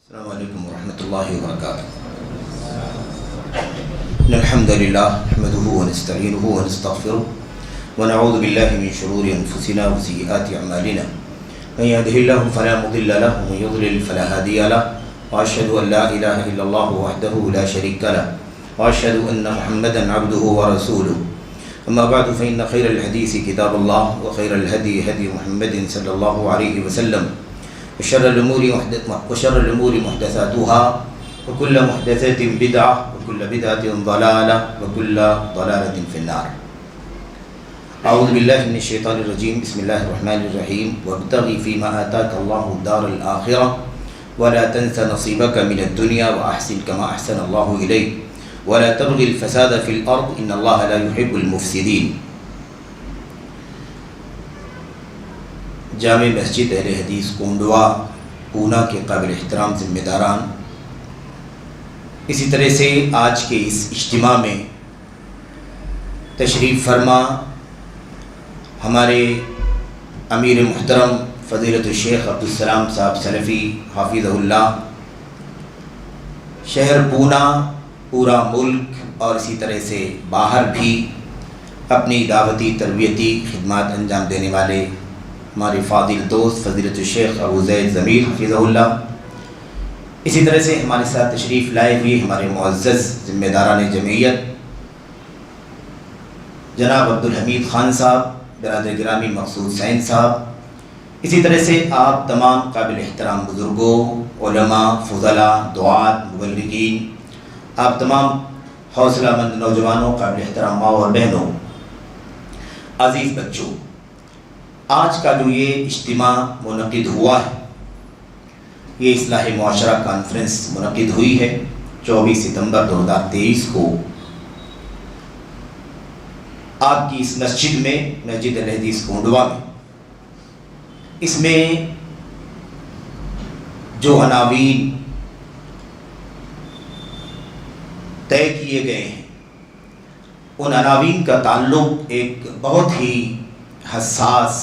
السلام علیکم ورحمۃ اللہ وبرکاتہ۔ ان الحمد للہ نحمده ونستعینه ونستغفره ونعوذ باللہ من شرور انفسنا وسیئات اعمالنا من يهده الله فلا مضل له ومن يضلل فلا هادي له واشهد ان لا اله الا الله وحده لا شريك له واشهد ان محمدا عبده ورسوله اما بعد فان خير الحديث كتاب الله وخير الهدي هدي محمد صلى الله عليه وسلم وشر الأمور محدثاتها وكل محدثة بدعة وكل بدعة ضلالة وكل ضلالة في النار۔ أعوذ بالله من الشيطان الرجيم، بسم الله الرحمن الرحيم۔ وابتغ فيما آتاك الله الدار الآخرة ولا تنس نصيبك من الدنيا وأحسن كما أحسن الله إليك ولا تبغ الفساد في الأرض إن الله لا يحب المفسدين۔ جامع مسجد اہل حدیث کونڈوا پونا کے قابل احترام ذمہ داران، اسی طرح سے آج کے اس اجتماع میں تشریف فرما ہمارے امیر محترم فضیلت الشیخ عبدالسلام صاحب سلفی حافظہ اللہ، شہر پونا، پورا ملک اور اسی طرح سے باہر بھی اپنی دعوتی تربیتی خدمات انجام دینے والے ہمارے فاضل دوست فضیلت الشیخ ابو زید ضمیر حفظہ اللہ، اسی طرح سے ہمارے ساتھ تشریف لائے ہوئے ہمارے معزز ذمہ داران جمعیت جناب عبدالحمید خان صاحب، برادر گرامی مقصود سین صاحب، اسی طرح سے آپ تمام قابل احترام بزرگوں، علماء، فضلاء، دعات، مبلغین، آپ تمام حوصلہ مند نوجوانوں، قابل احترام ماں اور بہنوں، عزیز بچوں، آج کا جو یہ اجتماع منعقد ہوا ہے، یہ اصلاح معاشرہ کانفرنس منعقد ہوئی ہے 24 ستمبر 2023 کو آپ کی اس مسجد میں، مسجد اہل حدیث کونڈوا میں۔ اس میں جو عناوین طے کیے گئے ہیں، ان عناوین کا تعلق ایک بہت ہی حساس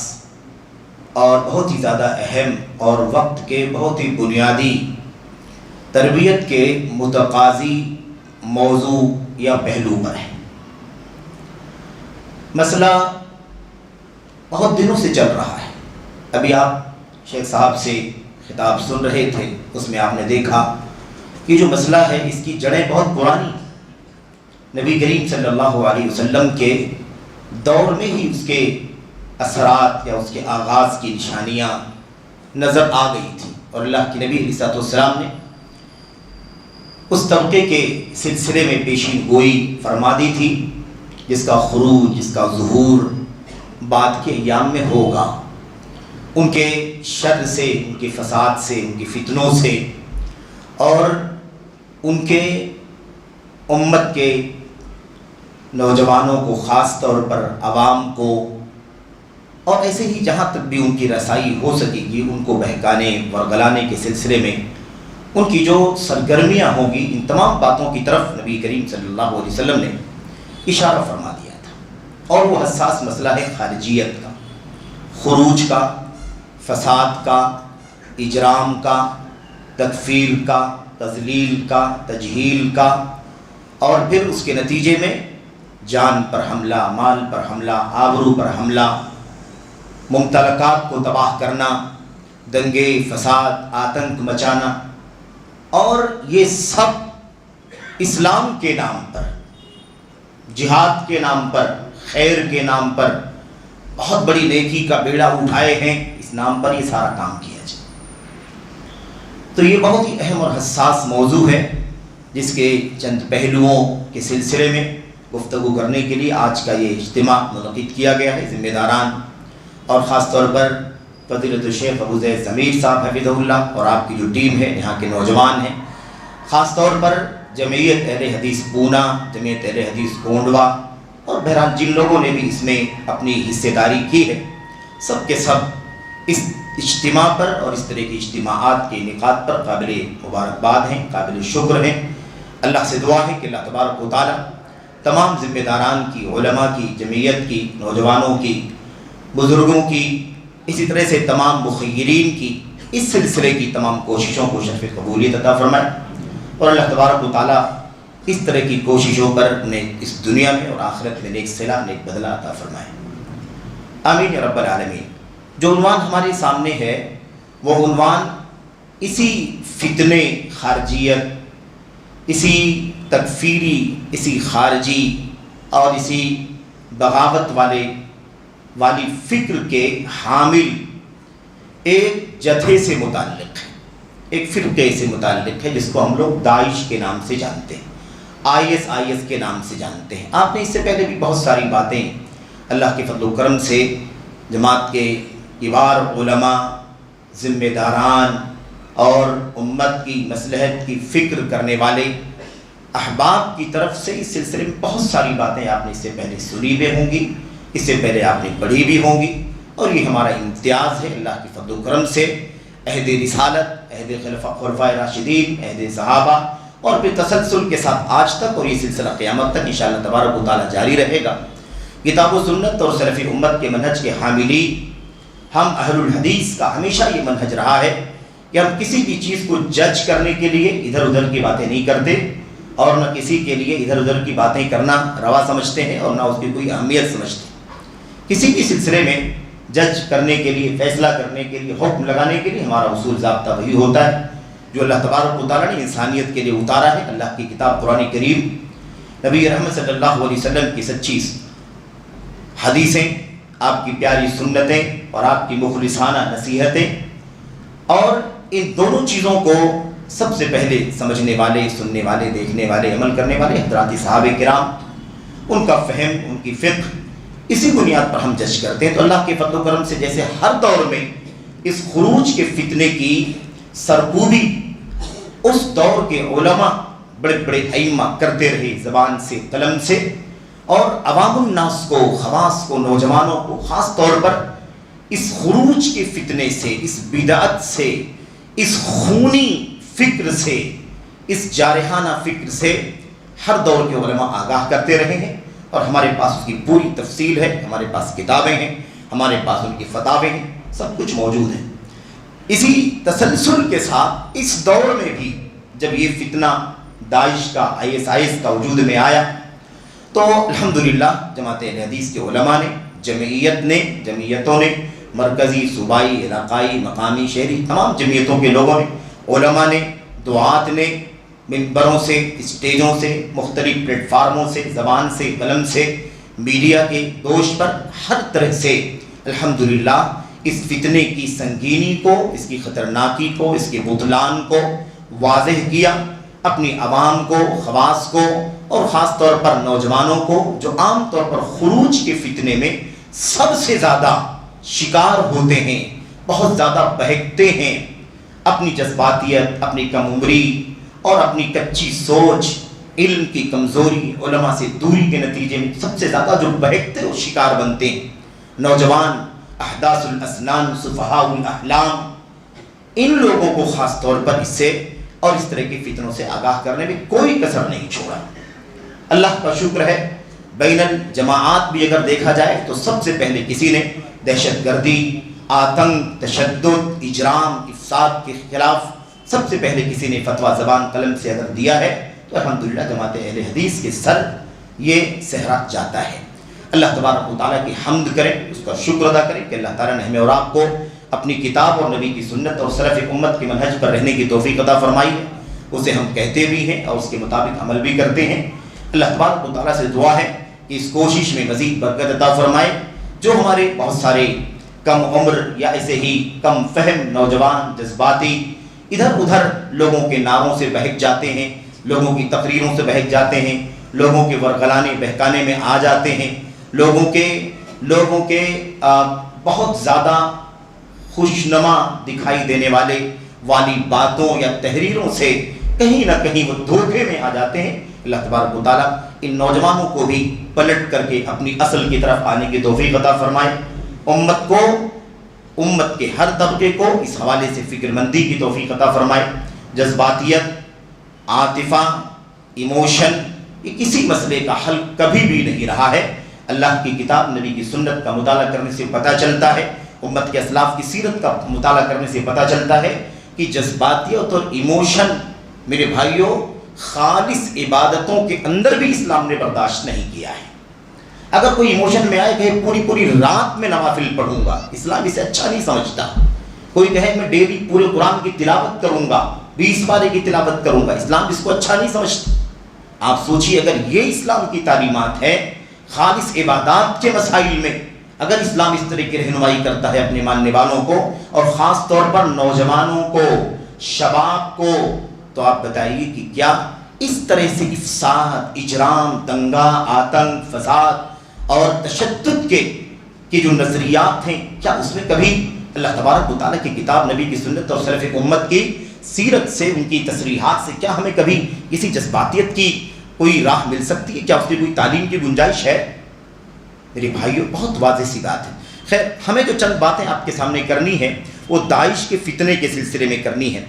اور بہت ہی زیادہ اہم اور وقت کے بہت ہی بنیادی تربیت کے متقاضی موضوع یا پہلو پر ہے۔ مسئلہ بہت دنوں سے چل رہا ہے۔ ابھی آپ شیخ صاحب سے خطاب سن رہے تھے، اس میں آپ نے دیکھا کہ جو مسئلہ ہے اس کی جڑیں بہت پرانی، نبی کریم صلی اللہ علیہ وسلم کے دور میں ہی اس کے اثرات یا اس کے آغاز کی نشانیاں نظر آ گئی تھیں، اور اللہ کے نبی علیہ السلام نے اس طبقے کے سلسلے میں پیشین گوئی فرما دی تھی جس کا خروج، جس کا ظہور بعد کے ایام میں ہوگا، ان کے شر سے، ان کے فساد سے، ان کے فتنوں سے، اور ان کے امت کے نوجوانوں کو، خاص طور پر عوام کو، اور ایسے ہی جہاں تک بھی ان کی رسائی ہو سکے گی، ان کو بہکانے ورگلانے کے سلسلے میں ان کی جو سرگرمیاں ہوں گی، ان تمام باتوں کی طرف نبی کریم صلی اللہ علیہ وسلم نے اشارہ فرما دیا تھا۔ اور وہ حساس مسئلہ ہے خارجیت کا، خروج کا، فساد کا، اجرام کا، تکفیر کا، تضلیل کا، تجہیل کا، اور پھر اس کے نتیجے میں جان پر حملہ، مال پر حملہ، آبرو پر حملہ، ممتلکات کو تباہ کرنا، دنگے، فساد، آتنک مچانا، اور یہ سب اسلام کے نام پر، جہاد کے نام پر، خیر کے نام پر، بہت بڑی نیکی کا بیڑا اٹھائے ہیں، اس نام پر یہ سارا کام کیا جائے۔ تو یہ بہت ہی اہم اور حساس موضوع ہے، جس کے چند پہلوؤں کے سلسلے میں گفتگو کرنے کے لیے آج کا یہ اجتماع منعقد کیا گیا ہے۔ ذمہ داران اور خاص طور پر فضیلت الشیخ ابو زید ضمیر صاحب حفظہ اللہ اور آپ کی جو ٹیم ہے، یہاں کے نوجوان ہیں، خاص طور پر جمعیت اہل حدیث پونا، جمعیت اہل حدیث کونڈوا، اور بہرحال جن لوگوں نے بھی اس میں اپنی حصہ داری کی ہے، سب کے سب اس اجتماع پر اور اس طرح کی اجتماعات کے انعقاد پر قابل مبارکباد ہیں، قابل شکر ہیں۔ اللہ سے دعا ہے کہ اللہ تبارک و تعالی تمام ذمہ داران کی، علماء کی، جمعیت کی، نوجوانوں کی، بزرگوں کی، اسی طرح سے تمام مخیرین کی اس سلسلے کی تمام کوششوں کو شرف قبولیت عطا فرمائے، اور اللہ تبارک و تعالیٰ اس طرح کی کوششوں پر انہیں اس دنیا میں اور آخرت میں نیک صلہ نیک بدلہ عطا فرمائے، آمین یا رب العالمین۔ جو عنوان ہمارے سامنے ہے وہ عنوان اسی فتنے خارجیت، اسی تکفیری، اسی خارجی اور اسی بغاوت والی فکر کے حامل ایک جتھے سے متعلق ہے، ایک فرقے سے متعلق ہے جس کو ہم لوگ داعش کے نام سے جانتے ہیں، IS کے نام سے جانتے ہیں۔ آپ نے اس سے پہلے بھی بہت ساری باتیں اللہ کے فضل و کرم سے جماعت کے کبار علماء، ذمہ داران اور امت کی مصلحت کی فکر کرنے والے احباب کی طرف سے اس سلسلے میں بہت ساری باتیں آپ نے اس سے پہلے سنی بھی ہوں گی، اس سے پہلے آپ نے پڑھی بھی ہوں گی، اور یہ ہمارا امتیاز ہے اللہ کے فضل و کرم سے عہد رسالت، عہد خلفائے راشدین، عہد صحابہ اور پھر تسلسل کے ساتھ آج تک، اور یہ سلسلہ قیامت تک انشاءاللہ تبارک و تعالیٰ جاری رہے گا۔ کتاب و سنت اور سلف امت کے منہج کے حاملین ہم اہل الحدیث کا ہمیشہ یہ منہج رہا ہے کہ ہم کسی بھی چیز کو جج کرنے کے لیے ادھر ادھر کی باتیں نہیں کرتے، اور نہ کسی کے لیے ادھر ادھر کی باتیں کرنا روا سمجھتے ہیں اور نہ اس کی کوئی اہمیت سمجھتے ہیں۔ کسی بھی سلسلے میں جج کرنے کے لیے، فیصلہ کرنے کے لیے، حکم لگانے کے لیے ہمارا اصول ضابطہ وہی ہوتا ہے جو اللہ تبارک و تعالیٰ نے انسانیت کے لیے اتارا ہے، اللہ کی کتاب قرآن کریم، نبی رحمت صلی اللہ علیہ وسلم کی سچی حدیثیں، آپ کی پیاری سنتیں اور آپ کی مخلصانہ نصیحتیں، اور ان دونوں چیزوں کو سب سے پہلے سمجھنے والے، سننے والے، دیکھنے والے، عمل کرنے والے حضرات صحابہ کرام، ان کا فہم، ان کی فقہ، اسی بنیاد پر ہم جج کرتے ہیں۔ تو اللہ کے فضل و کرم سے جیسے ہر دور میں اس خروج کے فتنے کی سرکوبی اس دور کے علماء، بڑے بڑے ائمہ کرتے رہے زبان سے، قلم سے، اور عوام الناس کو، خواص کو، نوجوانوں کو خاص طور پر اس خروج کے فتنے سے، اس بدعت سے، اس خونی فکر سے، اس جارحانہ فکر سے ہر دور کے علماء آگاہ کرتے رہے ہیں، اور ہمارے پاس اس کی پوری تفصیل ہے، ہمارے پاس کتابیں ہیں، ہمارے پاس ان کی فتاویں ہیں، سب کچھ موجود ہے۔ اسی تسلسل کے ساتھ اس دور میں بھی جب یہ فتنہ داعش کا، IS کا وجود میں آیا، تو الحمدللہ جماعت اہل حدیث کے علماء نے، جمعیتوں نے، مرکزی، صوبائی، علاقائی، مقامی، شہری، تمام جمعیتوں کے لوگوں نے، علماء نے، دعات نے، منبروں سے، اسٹیجوں سے، مختلف پلیٹ فارموں سے، زبان سے، قلم سے، میڈیا کے دوش پر ہر طرح سے الحمدللہ اس فتنے کی سنگینی کو، اس کی خطرناکی کو، اس کے بطلان کو واضح کیا، اپنی عوام کو، خواص کو، اور خاص طور پر نوجوانوں کو، جو عام طور پر خروج کے فتنے میں سب سے زیادہ شکار ہوتے ہیں، بہت زیادہ بہکتے ہیں، اپنی جذباتیت، اپنی کم عمری اور اپنی کچی سوچ، علم کی کمزوری، علماء سے دوری کے نتیجے میں سب سے زیادہ جو بہکتے اور شکار بنتے ہیں، نوجوان، احداث الاسنان، صفحاء الاحلام، ان لوگوں کو خاص طور پر اس سے اور اس طرح کے فتنوں سے آگاہ کرنے میں کوئی کسر نہیں چھوڑا۔ اللہ کا شکر ہے، بین الجماعات بھی اگر دیکھا جائے تو سب سے پہلے کسی نے دہشت گردی، آتنک، تشدد، اجرام، افساد کے خلاف سب سے پہلے کسی نے فتویٰ زبان قلم سے اگر دیا ہے تو الحمدللہ جماعت اہل حدیث کے سر یہ صحرا جاتا ہے۔ اللہ تبارک و تعالیٰ کی حمد کریں، اس کا شکر ادا کریں کہ اللہ تعالیٰ نے ہمیں اور آپ کو اپنی کتاب اور نبی کی سنت اور سلف امت کے منہج پر رہنے کی توفیق عطا فرمائی ہے، اسے ہم کہتے بھی ہیں اور اس کے مطابق عمل بھی کرتے ہیں۔ اللہ تبارک و تعالیٰ سے دعا ہے کہ اس کوشش میں مزید برکت عطا فرمائے۔ جو ہمارے بہت سارے کم عمر یا ایسے ہی کم فہم نوجوان، جذباتی، ادھر ادھر لوگوں کے نعروں سے بہک جاتے ہیں، لوگوں کی تقریروں سے بہک جاتے ہیں، لوگوں کے ورغلانے بہکانے میں آ جاتے ہیں، لوگوں کے بہت زیادہ خوشنما دکھائی دینے والی باتوں یا تحریروں سے کہیں نہ کہیں وہ دھوکے میں آ جاتے ہیں۔ اللہ تبارک و تعالیٰ ان نوجوانوں کو بھی پلٹ کر کے اپنی اصل کی طرف آنے کی توفیق عطا فرمائے، امت کے ہر طبقے کو اس حوالے سے فکر مندی کی توفیق عطا فرمائے۔ جذباتیت، عاطفہ، ایموشن، یہ کسی مسئلے کا حل کبھی بھی نہیں رہا ہے۔ اللہ کی کتاب، نبی کی سنت کا مطالعہ کرنے سے پتہ چلتا ہے، امت کے اسلاف کی سیرت کا مطالعہ کرنے سے پتہ چلتا ہے کہ جذباتیت اور ایموشن میرے بھائیوں خالص عبادتوں کے اندر بھی اسلام نے برداشت نہیں کیا ہے۔ اگر کوئی ایموشن میں آئے کہ پوری رات میں نوافل پڑھوں گا، اسلام اسے اچھا نہیں سمجھتا۔ کوئی کہے میں ڈیلی پورے قرآن کی تلاوت کروں گا، 20 پارے کی تلاوت کروں گا، اسلام اس کو اچھا نہیں سمجھتا۔ آپ سوچئے اگر یہ اسلام کی تعلیمات ہے خالص عبادات کے مسائل میں، اگر اسلام اس طرح کی رہنمائی کرتا ہے اپنے ماننے والوں کو اور خاص طور پر نوجوانوں کو، شباب کو، تو آپ بتائیے کہ کیا اس طرح سے افساد، اجرام، دنگا، آتنک، فساد اور تشدد کے جو نظریات ہیں، کیا اس میں کبھی اللہ تبارک و تعالیٰ کی کتاب، نبی کی سنت اور سلف امت کی سیرت سے، ان کی تصریحات سے کیا ہمیں کبھی کسی جذباتیت کی کوئی راہ مل سکتی ہے؟ کیا اس کی کوئی تعلیم کی گنجائش ہے؟ میرے بھائیوں بہت واضح سی بات ہے۔ خیر، ہمیں جو چند باتیں آپ کے سامنے کرنی ہے وہ داعش کے فتنے کے سلسلے میں کرنی ہے۔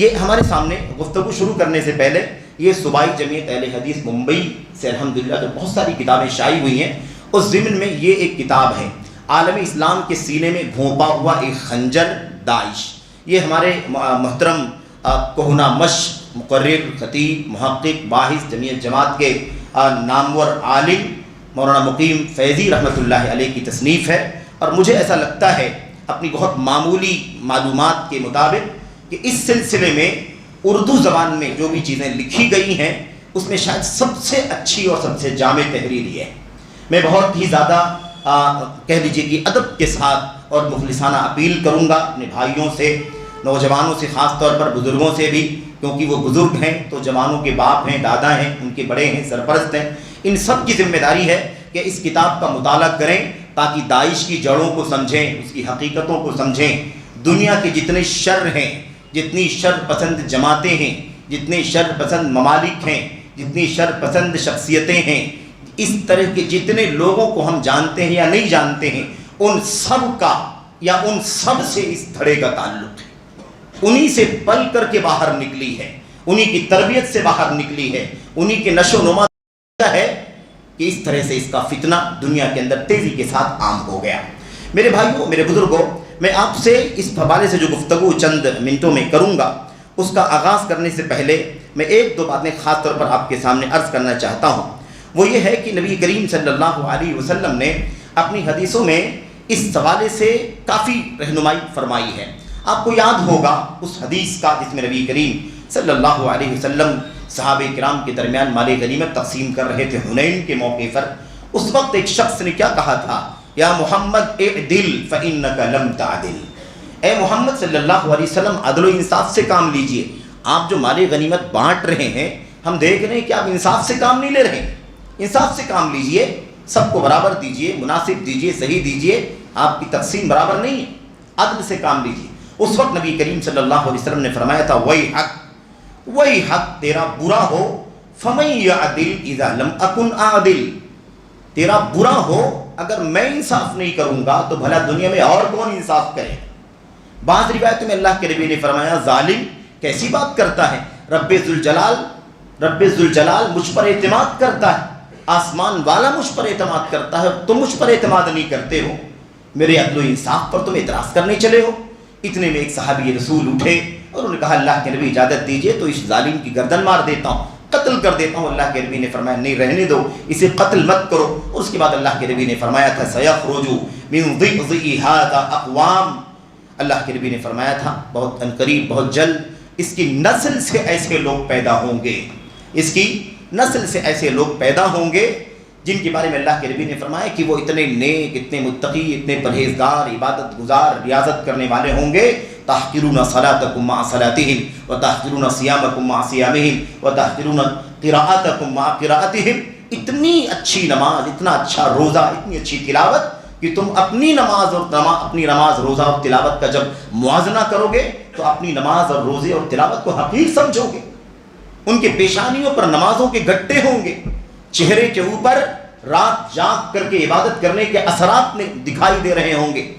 یہ ہمارے سامنے گفتگو شروع کرنے سے پہلے یہ صوبائی جمعیت اہل حدیث ممبئی سے الحمدللہ جو بہت ساری کتابیں شائع ہوئی ہیں، اس ضمن میں یہ ایک کتاب ہے، عالم اسلام کے سینے میں گھونپا ہوا ایک خنجر داعش۔ یہ ہمارے محترم کہنا مش مقرر، خطیب، محقق، باحث جمعیت جماعت کے نامور عالم مولانا مقیم فیضی رحمۃ اللہ علیہ کی تصنیف ہے، اور مجھے ایسا لگتا ہے اپنی بہت معمولی معلومات کے مطابق کہ اس سلسلے میں اردو زبان میں جو بھی چیزیں لکھی گئی ہیں اس میں شاید سب سے اچھی اور سب سے جامع تحریر یہ ہے۔ میں بہت ہی زیادہ کہہ لیجیے کہ ادب کے ساتھ اور مخلصانہ اپیل کروں گا اپنے بھائیوں سے، نوجوانوں سے، خاص طور پر بزرگوں سے بھی، کیونکہ وہ بزرگ ہیں تو جوانوں کے باپ ہیں، دادا ہیں، ان کے بڑے ہیں، سرپرست ہیں، ان سب کی ذمہ داری ہے کہ اس کتاب کا مطالعہ کریں تاکہ داعش کی جڑوں کو سمجھیں، اس کی حقیقتوں کو سمجھیں۔ دنیا کے جتنے شر ہیں، جتنی شر پسند جماعتیں ہیں، جتنے شر پسند ممالک ہیں، جتنی شر پسند شخصیتیں ہیں، اس طرح کے جتنے لوگوں کو ہم جانتے ہیں یا نہیں جانتے ہیں، ان سب کا یا ان سب سے اس دھڑے کا تعلق ہے۔ انہی سے پل کر کے باہر نکلی ہے، انہی کی تربیت سے باہر نکلی ہے، انہی کے نشو و نما ہے کہ اس طرح سے اس کا فتنہ دنیا کے اندر تیزی کے ساتھ عام ہو گیا۔ میرے بھائیوں، میرے بزرگوں، میں آپ سے اس حوالے سے جو گفتگو چند منٹوں میں کروں گا اس کا آغاز کرنے سے پہلے میں ایک دو باتیں خاص طور پر آپ کے سامنے عرض کرنا چاہتا ہوں۔ وہ یہ ہے کہ نبی کریم صلی اللہ علیہ وسلم نے اپنی حدیثوں میں اس حوالے سے کافی رہنمائی فرمائی ہے۔ آپ کو یاد ہوگا اس حدیث کا جس میں نبی کریم صلی اللہ علیہ وسلم صحابہ کرام کے درمیان مال غنیمت تقسیم کر رہے تھے حنین کے موقع پر۔ اس وقت ایک شخص نے کیا کہا تھا؟ یا محمد اعدل فإنک لم تعدل، اے محمد صلی اللہ علیہ وسلم عدل و انصاف سے کام لیجئے۔ آپ جو مال غنیمت بانٹ رہے ہیں، ہم دیکھ رہے ہیں کہ آپ انصاف سے کام نہیں لے رہے، انصاف سے کام لیجئے، سب کو برابر دیجئے، مناسب دیجئے، صحیح دیجئے، آپ کی تقسیم برابر نہیں ہے، عدل سے کام لیجئے۔ اس وقت نبی کریم صلی اللہ علیہ وسلم نے فرمایا تھا وہی حق تیرا برا ہو، فمن یعدل اذا لم اکن اعدل، تیرا برا ہو اگر میں انصاف نہیں کروں گا تو بھلا دنیا میں اور کون انصاف کرے؟ بعض روایتوں میں اللہ کے نبی نے فرمایا ظالم کیسی بات کرتا ہے، رب ذوالجلال مجھ پر اعتماد کرتا ہے، آسمان والا مجھ پر اعتماد کرتا ہے، تم مجھ پر اعتماد نہیں کرتے ہو، میرے عدل و انصاف پر تم اعتراض کرنے چلے ہو۔ اتنے میں ایک صحابی رسول اٹھے اور انہوں نے کہا اللہ کے نبی اجازت دیجئے تو اس ظالم کی گردن مار دیتا ہوں، قتل کر دیتا ہوں۔ اللہ کے نبی نے فرمایا نہیں، رہنے دو، اسے قتل مت کرو۔ اور اس کے بعد اللہ کے نبی نے فرمایا تھا سیخرج من ضئضئ ھذا اقوام، اللہ کے نبی نے فرمایا تھا بہت عنقریب، بہت جلد اس کی نسل سے ایسے لوگ پیدا ہوں گے، اس کی نسل سے ایسے لوگ پیدا ہوں گے جن کے بارے میں اللہ کے نبی نے فرمایا کہ وہ اتنے نیک، اتنے متقی، اتنے پرہیزگار، عبادت گزار، ریاضت کرنے والے ہوں گے، تحقرون صلاتکم مع صلاتہم وتحقرون صیامکم مع صیامہم وتحقرون قراءتکم مع قراءتہم، اتنی اچھی نماز، اتنا اچھا روزہ، اتنی اچھی تلاوت کہ تم اپنی نماز روزہ اور تلاوت کا جب موازنہ کرو گے تو اپنی نماز اور روزے اور تلاوت کو حقیر سمجھو گے۔ ان کے پیشانیوں پر نمازوں کے گٹے ہوں گے، چہرے کے اوپر رات جاگ کر کے عبادت کرنے کے اثرات دکھائی دے رہے ہوں گے،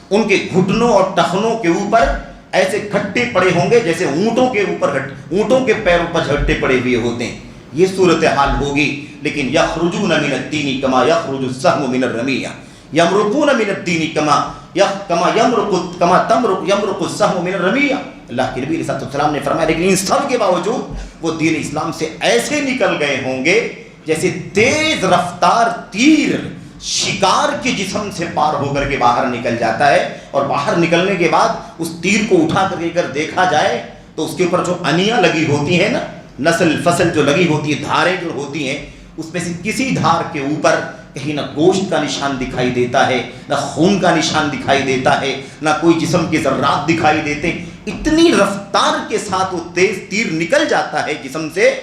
ان کے گھٹنوں اور ٹخنوں کے اوپر ایسے گھٹے پڑے ہوں گے جیسے اونٹوں کے پیروں پر گھٹے پڑے ہوئے ہوتے ہیں۔ یہ صورتحال ہوگی، لیکن یخرجون من الدین کما یخرج السهم من الرمیہ، یمرقون من الدین کما کما یمرق السهم من الرمیہ، اللہ کے نبی علیہ السلام نے فرمایا لیکن ان سب کے باوجود وہ دین اسلام سے ایسے نکل گئے ہوں گے جیسے تیز رفتار تیر شکار کے جسم سے پار ہو کر کے باہر نکل جاتا ہے، اور باہر نکلنے کے بعد اس تیر کو اٹھا کر کے اگر دیکھا جائے تو اس کے اوپر جو انیاں لگی ہوتی ہیں نا، نسل فصل جو لگی ہوتی ہے، دھاریں جو ہوتی ہیں، اس میں سے کسی دھار کے اوپر کہیں نہ گوشت کا نشان دکھائی دیتا ہے، نہ خون کا نشان دکھائی دیتا ہے، نہ کوئی جسم کے ذرات دکھائی دیتے، اتنی رفتار کے ساتھ وہ تیز تیر نکل جاتا ہے جسم سے۔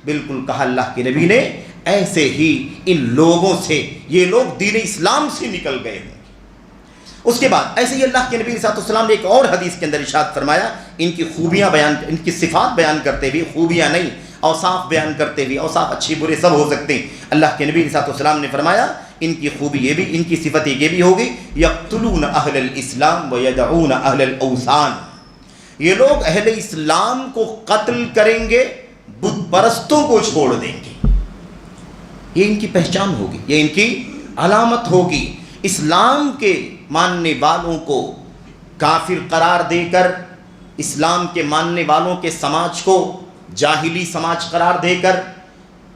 بالکل کہا اللہ کے نبی نے ایسے ہی ان لوگوں سے یہ لوگ دین اسلام سے نکل گئے ہیں۔ اس کے بعد ایسے ہی اللہ کے نبی صلی اللہ علیہ وسلم نے ایک اور حدیث کے اندر ارشاد فرمایا، ان کی خوبیاں بیان، ان کی صفات بیان کرتے ہوئے، خوبیاں نہیں اوصاف بیان کرتے ہوئے، اوصاف اچھے برے سب ہو سکتے ہیں، اللہ کے نبی صلی اللہ علیہ وسلم نے فرمایا ان کی خوبی یہ بھی، ان کی صفت یہ بھی ہوگی، یقتلون اہل الاسلام ویدعون اہل الاوثان، یہ لوگ اہل اسلام کو قتل کریں گے، بت پرستوں کو چھوڑ دیں گے۔ یہ ان کی پہچان ہوگی، یہ ان کی علامت ہوگی۔ اسلام کے ماننے والوں کو کافر قرار دے کر، اسلام کے ماننے والوں کے سماج کو جاہلی سماج قرار دے کر،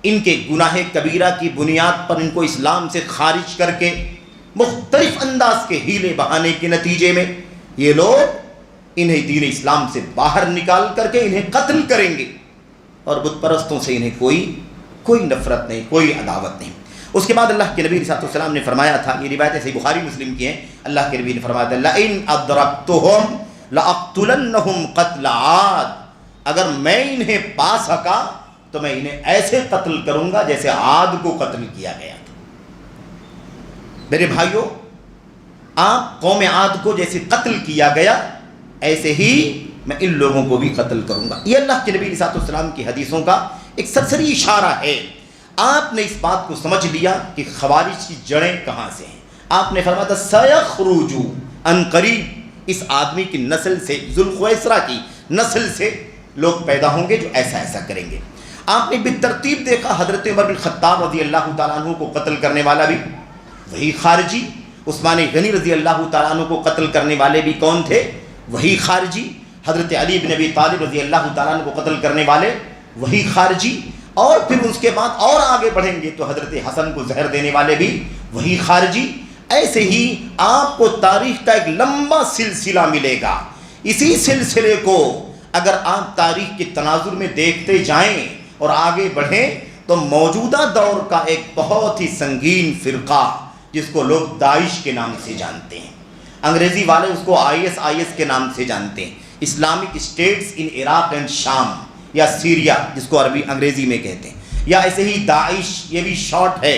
ان کے گناہ کبیرہ کی بنیاد پر ان کو اسلام سے خارج کر کے مختلف انداز کے ہیلے بہانے کے نتیجے میں یہ لوگ انہیں دین اسلام سے باہر نکال کر کے انہیں قتل کریں گے، اور بت پرستوں سے انہیں کوئی نفرت نہیں، کوئی عداوت نہیں۔ اس کے بعد اللہ کے نبی صلی اللہ علیہ وسلم نے فرمایا تھا، یہ روایتیں صحیح بخاری مسلم کی ہیں، اللہ کے نبی نے فرمایا تھا لئن ادرکتہم لأقتلنہم قتل عاد، اگر میں انہیں پا سکا تو میں انہیں ایسے قتل کروں گا جیسے عاد کو قتل کیا گیا تھا۔ میرے بھائیوں، آپ قوم عاد کو جیسے قتل کیا گیا ایسے ہی میں ان لوگوں کو بھی قتل کروں گا۔ یہ اللہ کے نبی صلی اللہ علیہ وسلم کی حدیثوں کا ایک سرسری اشارہ ہے۔ آپ نے اس بات کو سمجھ لیا کہ خوارج کی جڑیں کہاں سے ہیں۔ آپ نے فرمایا تھا سیخرج عن قریب، اس آدمی کی نسل سے، ذوالخویسرہ کی نسل سے لوگ پیدا ہوں گے جو ایسا ایسا کریں گے۔ آپ نے بالترتیب دیکھا حضرت عمر بن خطاب رضی اللہ تعالیٰ عنہ کو قتل کرنے والا بھی وہی خارجی، عثمان غنی رضی اللہ تعالیٰ عنہ کو قتل کرنے والے بھی کون تھے؟ وہی خارجی۔ حضرت علی بن ابی طالب رضی اللہ تعالیٰ عنہ کو قتل کرنے والے وہی خارجی، اور پھر اس کے بعد اور آگے بڑھیں گے تو حضرت حسن کو زہر دینے والے بھی وہی خارجی۔ ایسے ہی آپ کو تاریخ کا ایک لمبا سلسلہ ملے گا۔ اسی سلسلے کو اگر آپ تاریخ کے تناظر میں دیکھتے جائیں اور آگے بڑھیں تو موجودہ دور کا ایک بہت ہی سنگین فرقہ جس کو لوگ داعش کے نام سے جانتے ہیں، انگریزی والے اس کو IS کے نام سے جانتے ہیں، Islamic states in Iraq and Sham یا سیریا جس کو عربی انگریزی میں کہتے ہیں، یا ایسے ہی داعش، یہ بھی شارٹ ہے،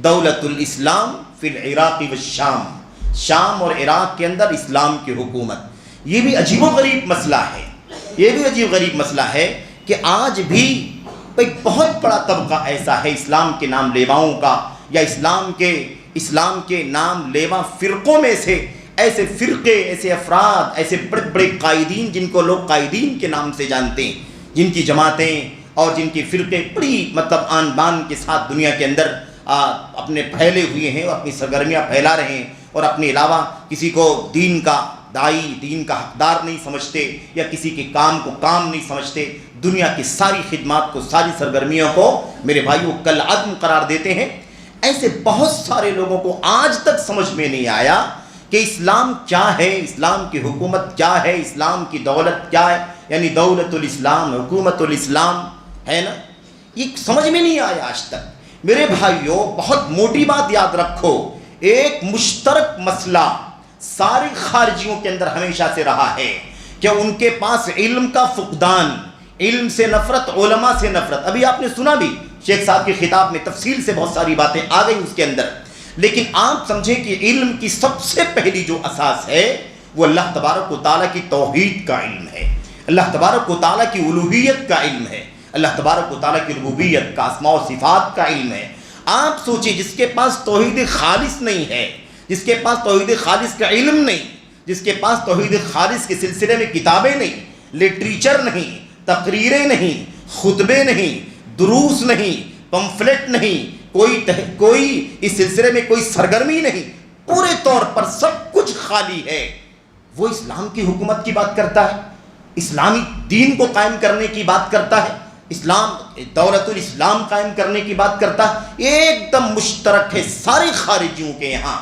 دولت الاسلام فی العراق والشام، شام اور عراق کے اندر اسلام کی حکومت۔ یہ بھی عجیب و غریب مسئلہ ہے، یہ بھی عجیب غریب مسئلہ ہے کہ آج بھی ایک بہت بڑا طبقہ ایسا ہے اسلام کے نام لیواؤں کا، یا اسلام کے نام لیوا فرقوں میں سے ایسے فرقے، ایسے افراد، ایسے بڑے بڑے قائدین جن کو لوگ قائدین کے نام سے جانتے ہیں، جن کی جماعتیں اور جن کے فرقے بڑی آن بان کے ساتھ دنیا کے اندر اپنے پھیلے ہوئے ہیں اور اپنی سرگرمیاں پھیلا رہے ہیں، اور اپنے علاوہ کسی کو دین کا دائی، دین کا حقدار نہیں سمجھتے، یا کسی کے کام کو کام نہیں سمجھتے، دنیا کی ساری خدمات کو، ساری سرگرمیوں کو میرے بھائیوں کل عدم قرار دیتے ہیں۔ ایسے بہت سارے لوگوں کو آج تک سمجھ میں نہیں آیا کہ اسلام کیا ہے، اسلام کی حکومت کیا ہے، اسلام کی دولت کیا ہے، یعنی دولت الاسلام، حکومت الاسلام ہے نا، یہ سمجھ میں نہیں آیا آج تک۔ میرے بھائیوں، بہت موٹی بات یاد رکھو، ایک مشترک مسئلہ سارے خارجیوں کے اندر ہمیشہ سے رہا ہے کہ ان کے پاس علم کا فقدان، علم سے نفرت، علماء سے نفرت۔ ابھی آپ نے سنا بھی شیخ صاحب کی خطاب میں تفصیل سے بہت ساری باتیں آ گئی اس کے اندر، لیکن آپ سمجھیں کہ علم کی سب سے پہلی جو اساس ہے وہ اللہ تبارک و تعالیٰ کی توحید کا علم ہے، اللہ تبارک و تعالیٰ کی الوہیت کا علم ہے، اللہ تبارک و تعالیٰ کی ربوبیت کا، اسماء و صفات کا علم ہے۔ آپ سوچیں جس کے پاس توحید خالص نہیں ہے، جس کے پاس توحید خالص کا علم نہیں، جس کے پاس توحید خالص کے سلسلے میں کتابیں نہیں، لٹریچر نہیں، تقریریں نہیں، خطبے نہیں، دروس نہیں، پمفلٹ نہیں، کوئی اس سلسلے میں کوئی سرگرمی نہیں، پورے طور پر سب کچھ خالی ہے، وہ اسلام کی حکومت کی بات کرتا ہے، اسلامی دین کو قائم کرنے کی بات کرتا ہے، اسلام دولت الاسلام قائم کرنے کی بات کرتا ہے۔ ایک دم مشترک ہے سارے خارجیوں کے یہاں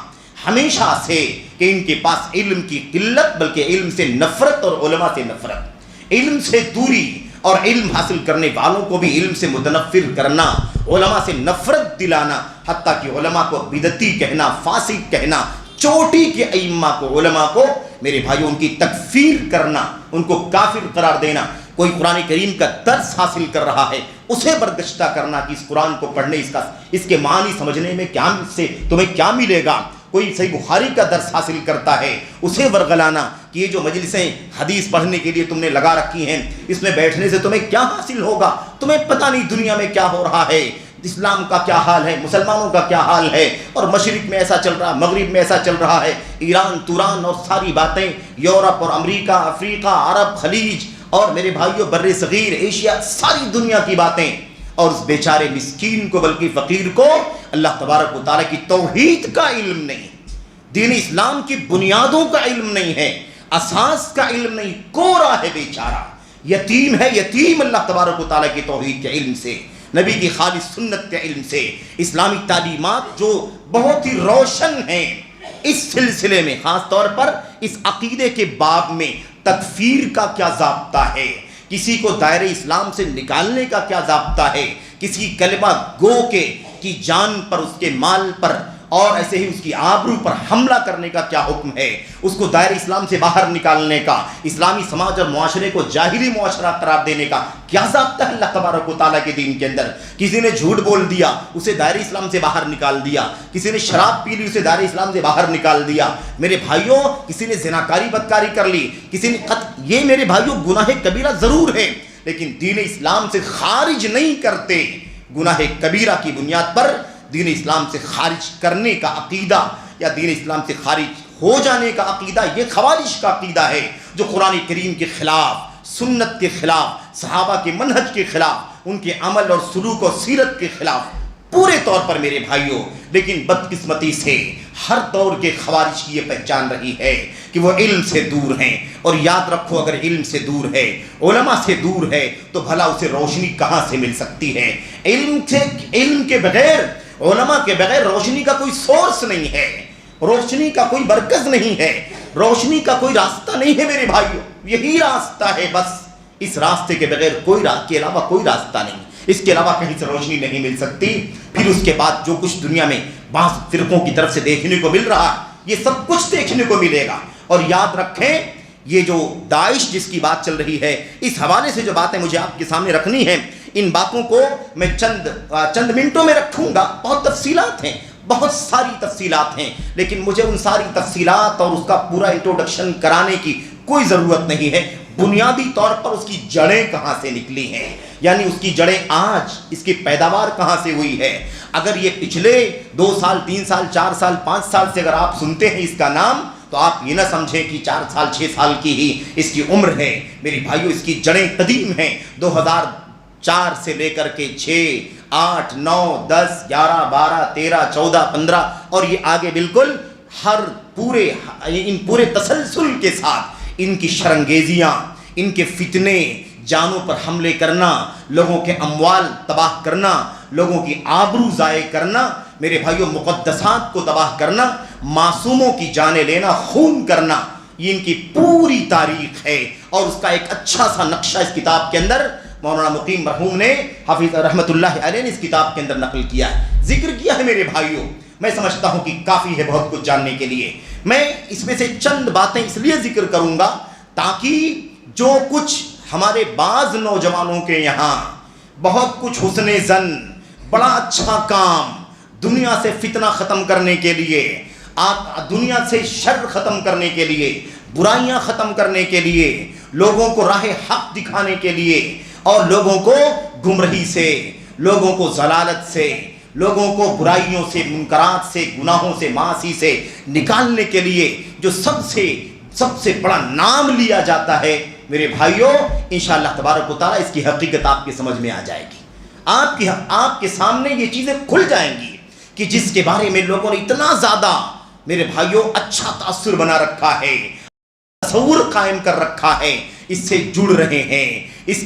ہمیشہ سے کہ ان کے پاس علم کی قلت بلکہ علم سے نفرت اور علماء سے نفرت، علم سے دوری اور علم حاصل کرنے والوں کو بھی علم سے متنفر کرنا، علماء سے نفرت دلانا، حتیٰ کہ علماء کو بدعتی کہنا، فاسق کہنا، چوٹی کے ائمہ کو، علماء کو میرے بھائیوں ان کی تکفیر کرنا، ان کو کافر قرار دینا۔ کوئی قرآن کریم کا درس حاصل کر رہا ہے اسے برگشتہ کرنا کہ اس قرآن کو پڑھنے اس کے معنی سمجھنے میں کیا سے تمہیں کیا ملے گا۔ کوئی صحیح بخاری کا درس حاصل کرتا ہے اسے ورگلانا کہ یہ جو مجلسیں حدیث پڑھنے کے لیے تم نے لگا رکھی ہیں اس میں بیٹھنے سے تمہیں کیا حاصل ہوگا، تمہیں پتہ نہیں دنیا میں کیا ہو رہا ہے، اسلام کا کیا حال ہے، مسلمانوں کا کیا حال ہے، اور مشرق میں ایسا چل رہا، مغرب میں ایسا چل رہا ہے، ایران توران اور ساری باتیں، یورپ اور امریکہ، افریقہ، عرب، خلیج اور میرے بھائیوں بر صغیر، ایشیا، ساری دنیا کی باتیں، اور اس بیچارے مسکین کو بلکہ فقیر کو اللہ تبارک و تعالیٰ کی توحید کا علم نہیں، دین اسلام کی بنیادوں کا علم نہیں ہے، اساس کا علم نہیں، کورا ہے بیچارہ، یتیم ہے، یتیم اللہ تبارک و تعالیٰ کی توحید کے علم سے، نبی کی خالص سنت کے علم سے، اسلامی تعلیمات جو بہت ہی روشن ہیں اس سلسلے میں، خاص طور پر اس عقیدے کے باب میں تکفیر کا کیا ضابطہ ہے، کسی کو دائرہ اسلام سے نکالنے کا کیا ضابطہ ہے، کسی کلمہ گو کی جان پر، اس کے مال پر اور ایسے ہی اس کی آبرو پر حملہ کرنے کا کیا حکم ہے، اس کو دائرہ اسلام سے باہر نکالنے کا، اسلامی سماج اور معاشرے کو جاہلی معاشرہ قرار دینے کا کیا ضابطہ ہے اللہ تبارک و تعالیٰ کے دین کے اندر۔ کسی نے جھوٹ بول دیا اسے دائرہ اسلام سے باہر نکال دیا، کسی نے شراب پی لی اسے دائرہ اسلام سے باہر نکال دیا، میرے بھائیوں کسی نے زناکاری بدکاری کر لی، کسی نے یہ میرے بھائیوں گناہ کبیرہ ضرور ہے لیکن دین اسلام سے خارج نہیں کرتے۔ گناہ کبیرہ کی بنیاد پر دین اسلام سے خارج کرنے کا عقیدہ یا دین اسلام سے خارج ہو جانے کا عقیدہ یہ خوارج کا عقیدہ ہے جو قرآن کریم کے خلاف، سنت کے خلاف، صحابہ کے منہج کے خلاف، ان کے عمل اور سلوک و سیرت کے خلاف پورے طور پر میرے بھائیوں۔ لیکن بدقسمتی سے ہر دور کے خوارج کی یہ پہچان رہی ہے کہ وہ علم سے دور ہیں، اور یاد رکھو اگر علم سے دور ہے، علماء سے دور ہے تو بھلا اسے روشنی کہاں سے مل سکتی ہے؟ علم کے بغیر، علماء کے بغیر روشنی کا کوئی سورس نہیں ہے، روشنی کا کوئی مرکز نہیں ہے، روشنی کا کوئی راستہ نہیں ہے میرے بھائیوں، یہی راستہ ہے بس، اس راستے کے بغیر کے علاوہ کوئی راستہ نہیں، اس کے علاوہ کہیں سے روشنی نہیں مل سکتی۔ پھر اس کے بعد جو کچھ دنیا میں بعض فرقوں کی طرف سے دیکھنے کو مل رہا یہ سب کچھ دیکھنے کو ملے گا۔ اور یاد رکھیں یہ جو داعش جس کی بات چل رہی ہے، اس حوالے سے جو باتیں مجھے آپ کے سامنے رکھنی ہیں، ان باتوں کو میں چند منٹوں میں رکھوں گا، بہت تفصیلات ہیں، بہت ساری تفصیلات ہیں، لیکن مجھے ان ساری تفصیلات اور اس کا پورا انٹروڈکشن کرانے کی کوئی ضرورت نہیں ہے۔ بنیادی طور پر اس کی جڑیں کہاں سے نکلی ہیں، یعنی اس کی جڑیں آج اس کی پیداوار کہاں سے ہوئی ہے۔ اگر یہ پچھلے 2 سال 3 سال 4 سال 5 سال سے اگر آپ سنتے ہیں اس کا نام تو آپ یہ نہ سمجھیں کہ 4 سال 6 سال کی ہی اس کی عمر ہے، میری بھائیوں اس کی جڑیں قدیم ہیں، 2004 سے لے کر کے 6 8 9 10 11 12 13 14 15 اور یہ آگے بالکل ان پورے تسلسل کے ساتھ ان کی شرنگیزیاں، ان کے فتنے، جانوں پر حملے کرنا، لوگوں کے اموال تباہ کرنا، لوگوں کی آبرو ضائع کرنا، میرے بھائیوں مقدسات کو تباہ کرنا، معصوموں کی جانیں لینا، خون کرنا، یہ ان کی پوری تاریخ ہے۔ اور اس کا ایک اچھا سا نقشہ اس کتاب کے اندر مولانا مقیم مرحوم نے، حافظ رحمۃ اللہ علیہ نے اس کتاب کے اندر نقل کیا ہے، ذکر کیا ہے میرے بھائیوں۔ میں سمجھتا ہوں کہ کافی ہے بہت کچھ جاننے کے لیے، میں اس میں سے چند باتیں اس لیے ذکر کروں گا تاکہ جو کچھ ہمارے بعض نوجوانوں کے یہاں بہت کچھ حسن ظن، بڑا اچھا کام، دنیا سے فتنہ ختم کرنے کے لیے، دنیا سے شر ختم کرنے کے لیے، برائیاں ختم کرنے کے لیے، لوگوں کو راہ حق دکھانے کے لیے، اور لوگوں کو گمراہی سے، لوگوں کو ضلالت سے، لوگوں کو برائیوں سے، منکرات سے، گناہوں سے، معاصی سے نکالنے کے لیے جو سب سے بڑا نام لیا جاتا ہے میرے بھائیوں، انشاءاللہ تبارک و تعالیٰ اس کی حقیقت آپ کے سمجھ میں آ جائے گی، آپ کے سامنے یہ چیزیں کھل جائیں گی کہ جس کے بارے میں لوگوں نے اتنا زیادہ میرے بھائیوں اچھا تاثر بنا رکھا ہے، تصور قائم کر رکھا ہے، اس سے جڑ رہے ہیں، اس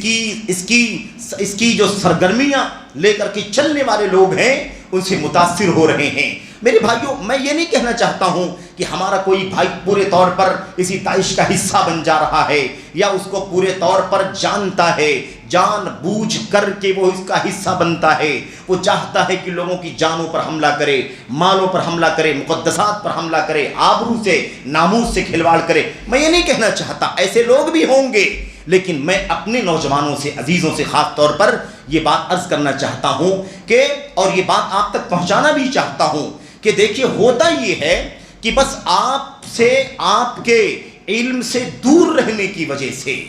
کی جو سرگرمیاں لے کر کے چلنے والے لوگ ہیں ان سے متاثر ہو رہے ہیں۔ میرے بھائیوں میں یہ نہیں کہنا چاہتا ہوں کہ ہمارا کوئی بھائی پورے طور پر اسی داعش کا حصہ بن جا رہا ہے یا اس کو پورے طور پر جانتا ہے، جان بوجھ کر کے وہ اس کا حصہ بنتا ہے، وہ چاہتا ہے کہ لوگوں کی جانوں پر حملہ کرے، مالوں پر حملہ کرے، مقدسات پر حملہ کرے، آبرو سے ناموس سے کھلواڑ کرے۔ میں یہ نہیں کہنا چاہتا، ایسے لوگ بھی ہوں گے، لیکن میں اپنے نوجوانوں سے، عزیزوں سے خاص طور پر یہ بات عرض کرنا چاہتا ہوں کہ، اور یہ بات آپ تک پہنچانا بھی چاہتا ہوں کہ دیکھیے ہوتا یہ ہے کہ بس آپ کے علم سے دور رہنے کی وجہ سے،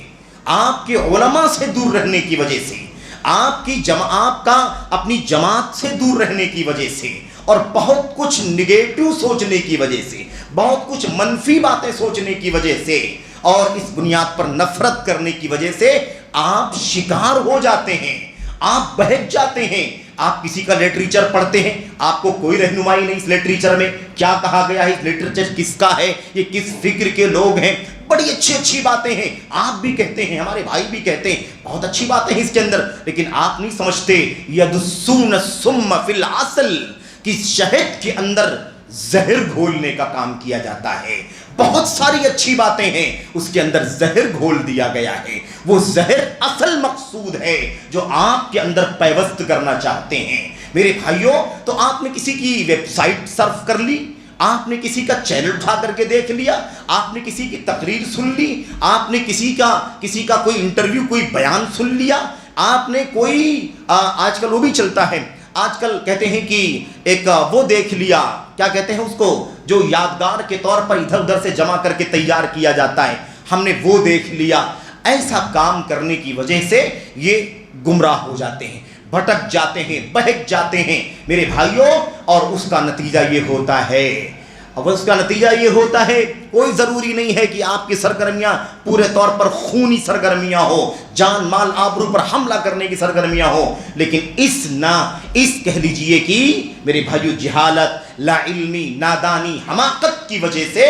آپ کے علماء سے دور رہنے کی وجہ سے، آپ کا اپنی جماعت سے دور رہنے کی وجہ سے، اور بہت کچھ نگیٹو سوچنے کی وجہ سے، بہت کچھ منفی باتیں سوچنے کی وجہ سے، اور اس بنیاد پر نفرت کرنے کی وجہ سے آپ شکار ہو جاتے ہیں، آپ بہک جاتے ہیں۔ آپ کسی کا لٹریچر پڑھتے ہیں، آپ کو کوئی رہنمائی نہیں اس لٹریچر میں، کیا کہا گیا ہے، اس لٹریچر کس کا ہے، یہ کس فکر کے لوگ ہیں، بڑی اچھی باتیں ہیں، آپ بھی کہتے ہیں، ہمارے بھائی بھی کہتے ہیں بہت اچھی باتیں ہیں اس کے اندر، لیکن آپ نہیں سمجھتے یدسون السم فی العسل کہ شہد کے اندر زہر گھولنے کا کام کیا جاتا ہے۔ بہت ساری اچھی باتیں ہیں، اس کے اندر زہر گھول دیا گیا ہے، وہ زہر اصل مقصود ہے جو آپ کے اندر پیوست کرنا چاہتے ہیں۔ میرے بھائیوں تو آپ نے کسی کی ویب سائٹ سرف کر لی، آپ نے کسی کا چینل اٹھا کر کے دیکھ لیا، آپ نے کسی کی تقریر سن لی، آپ نے کسی کا کوئی انٹرویو، کوئی بیان سن لیا، آپ نے کوئی آج کل وہ بھی چلتا ہے، آج کل کہتے ہیں کہ ایک وہ دیکھ لیا، کیا کہتے ہیں اس کو، جو یادگار کے طور پر ادھر ادھر سے جمع کر کے تیار کیا جاتا ہے، ہم نے وہ دیکھ لیا۔ ایسا کام کرنے کی وجہ سے یہ گمراہ ہو جاتے ہیں، بھٹک جاتے ہیں، بہک جاتے ہیں میرے بھائیوں، اور اس کا نتیجہ یہ ہوتا ہے کوئی ضروری نہیں ہے کہ آپ کی سرگرمیاں پورے طور پر خونی سرگرمیاں ہو، جان مال آبرو پر حملہ کرنے کی سرگرمیاں ہو، لیکن اس کہہ لیجئے کہ میرے بھائیو جہالت، لا علمی، نادانی، حماقت کی وجہ سے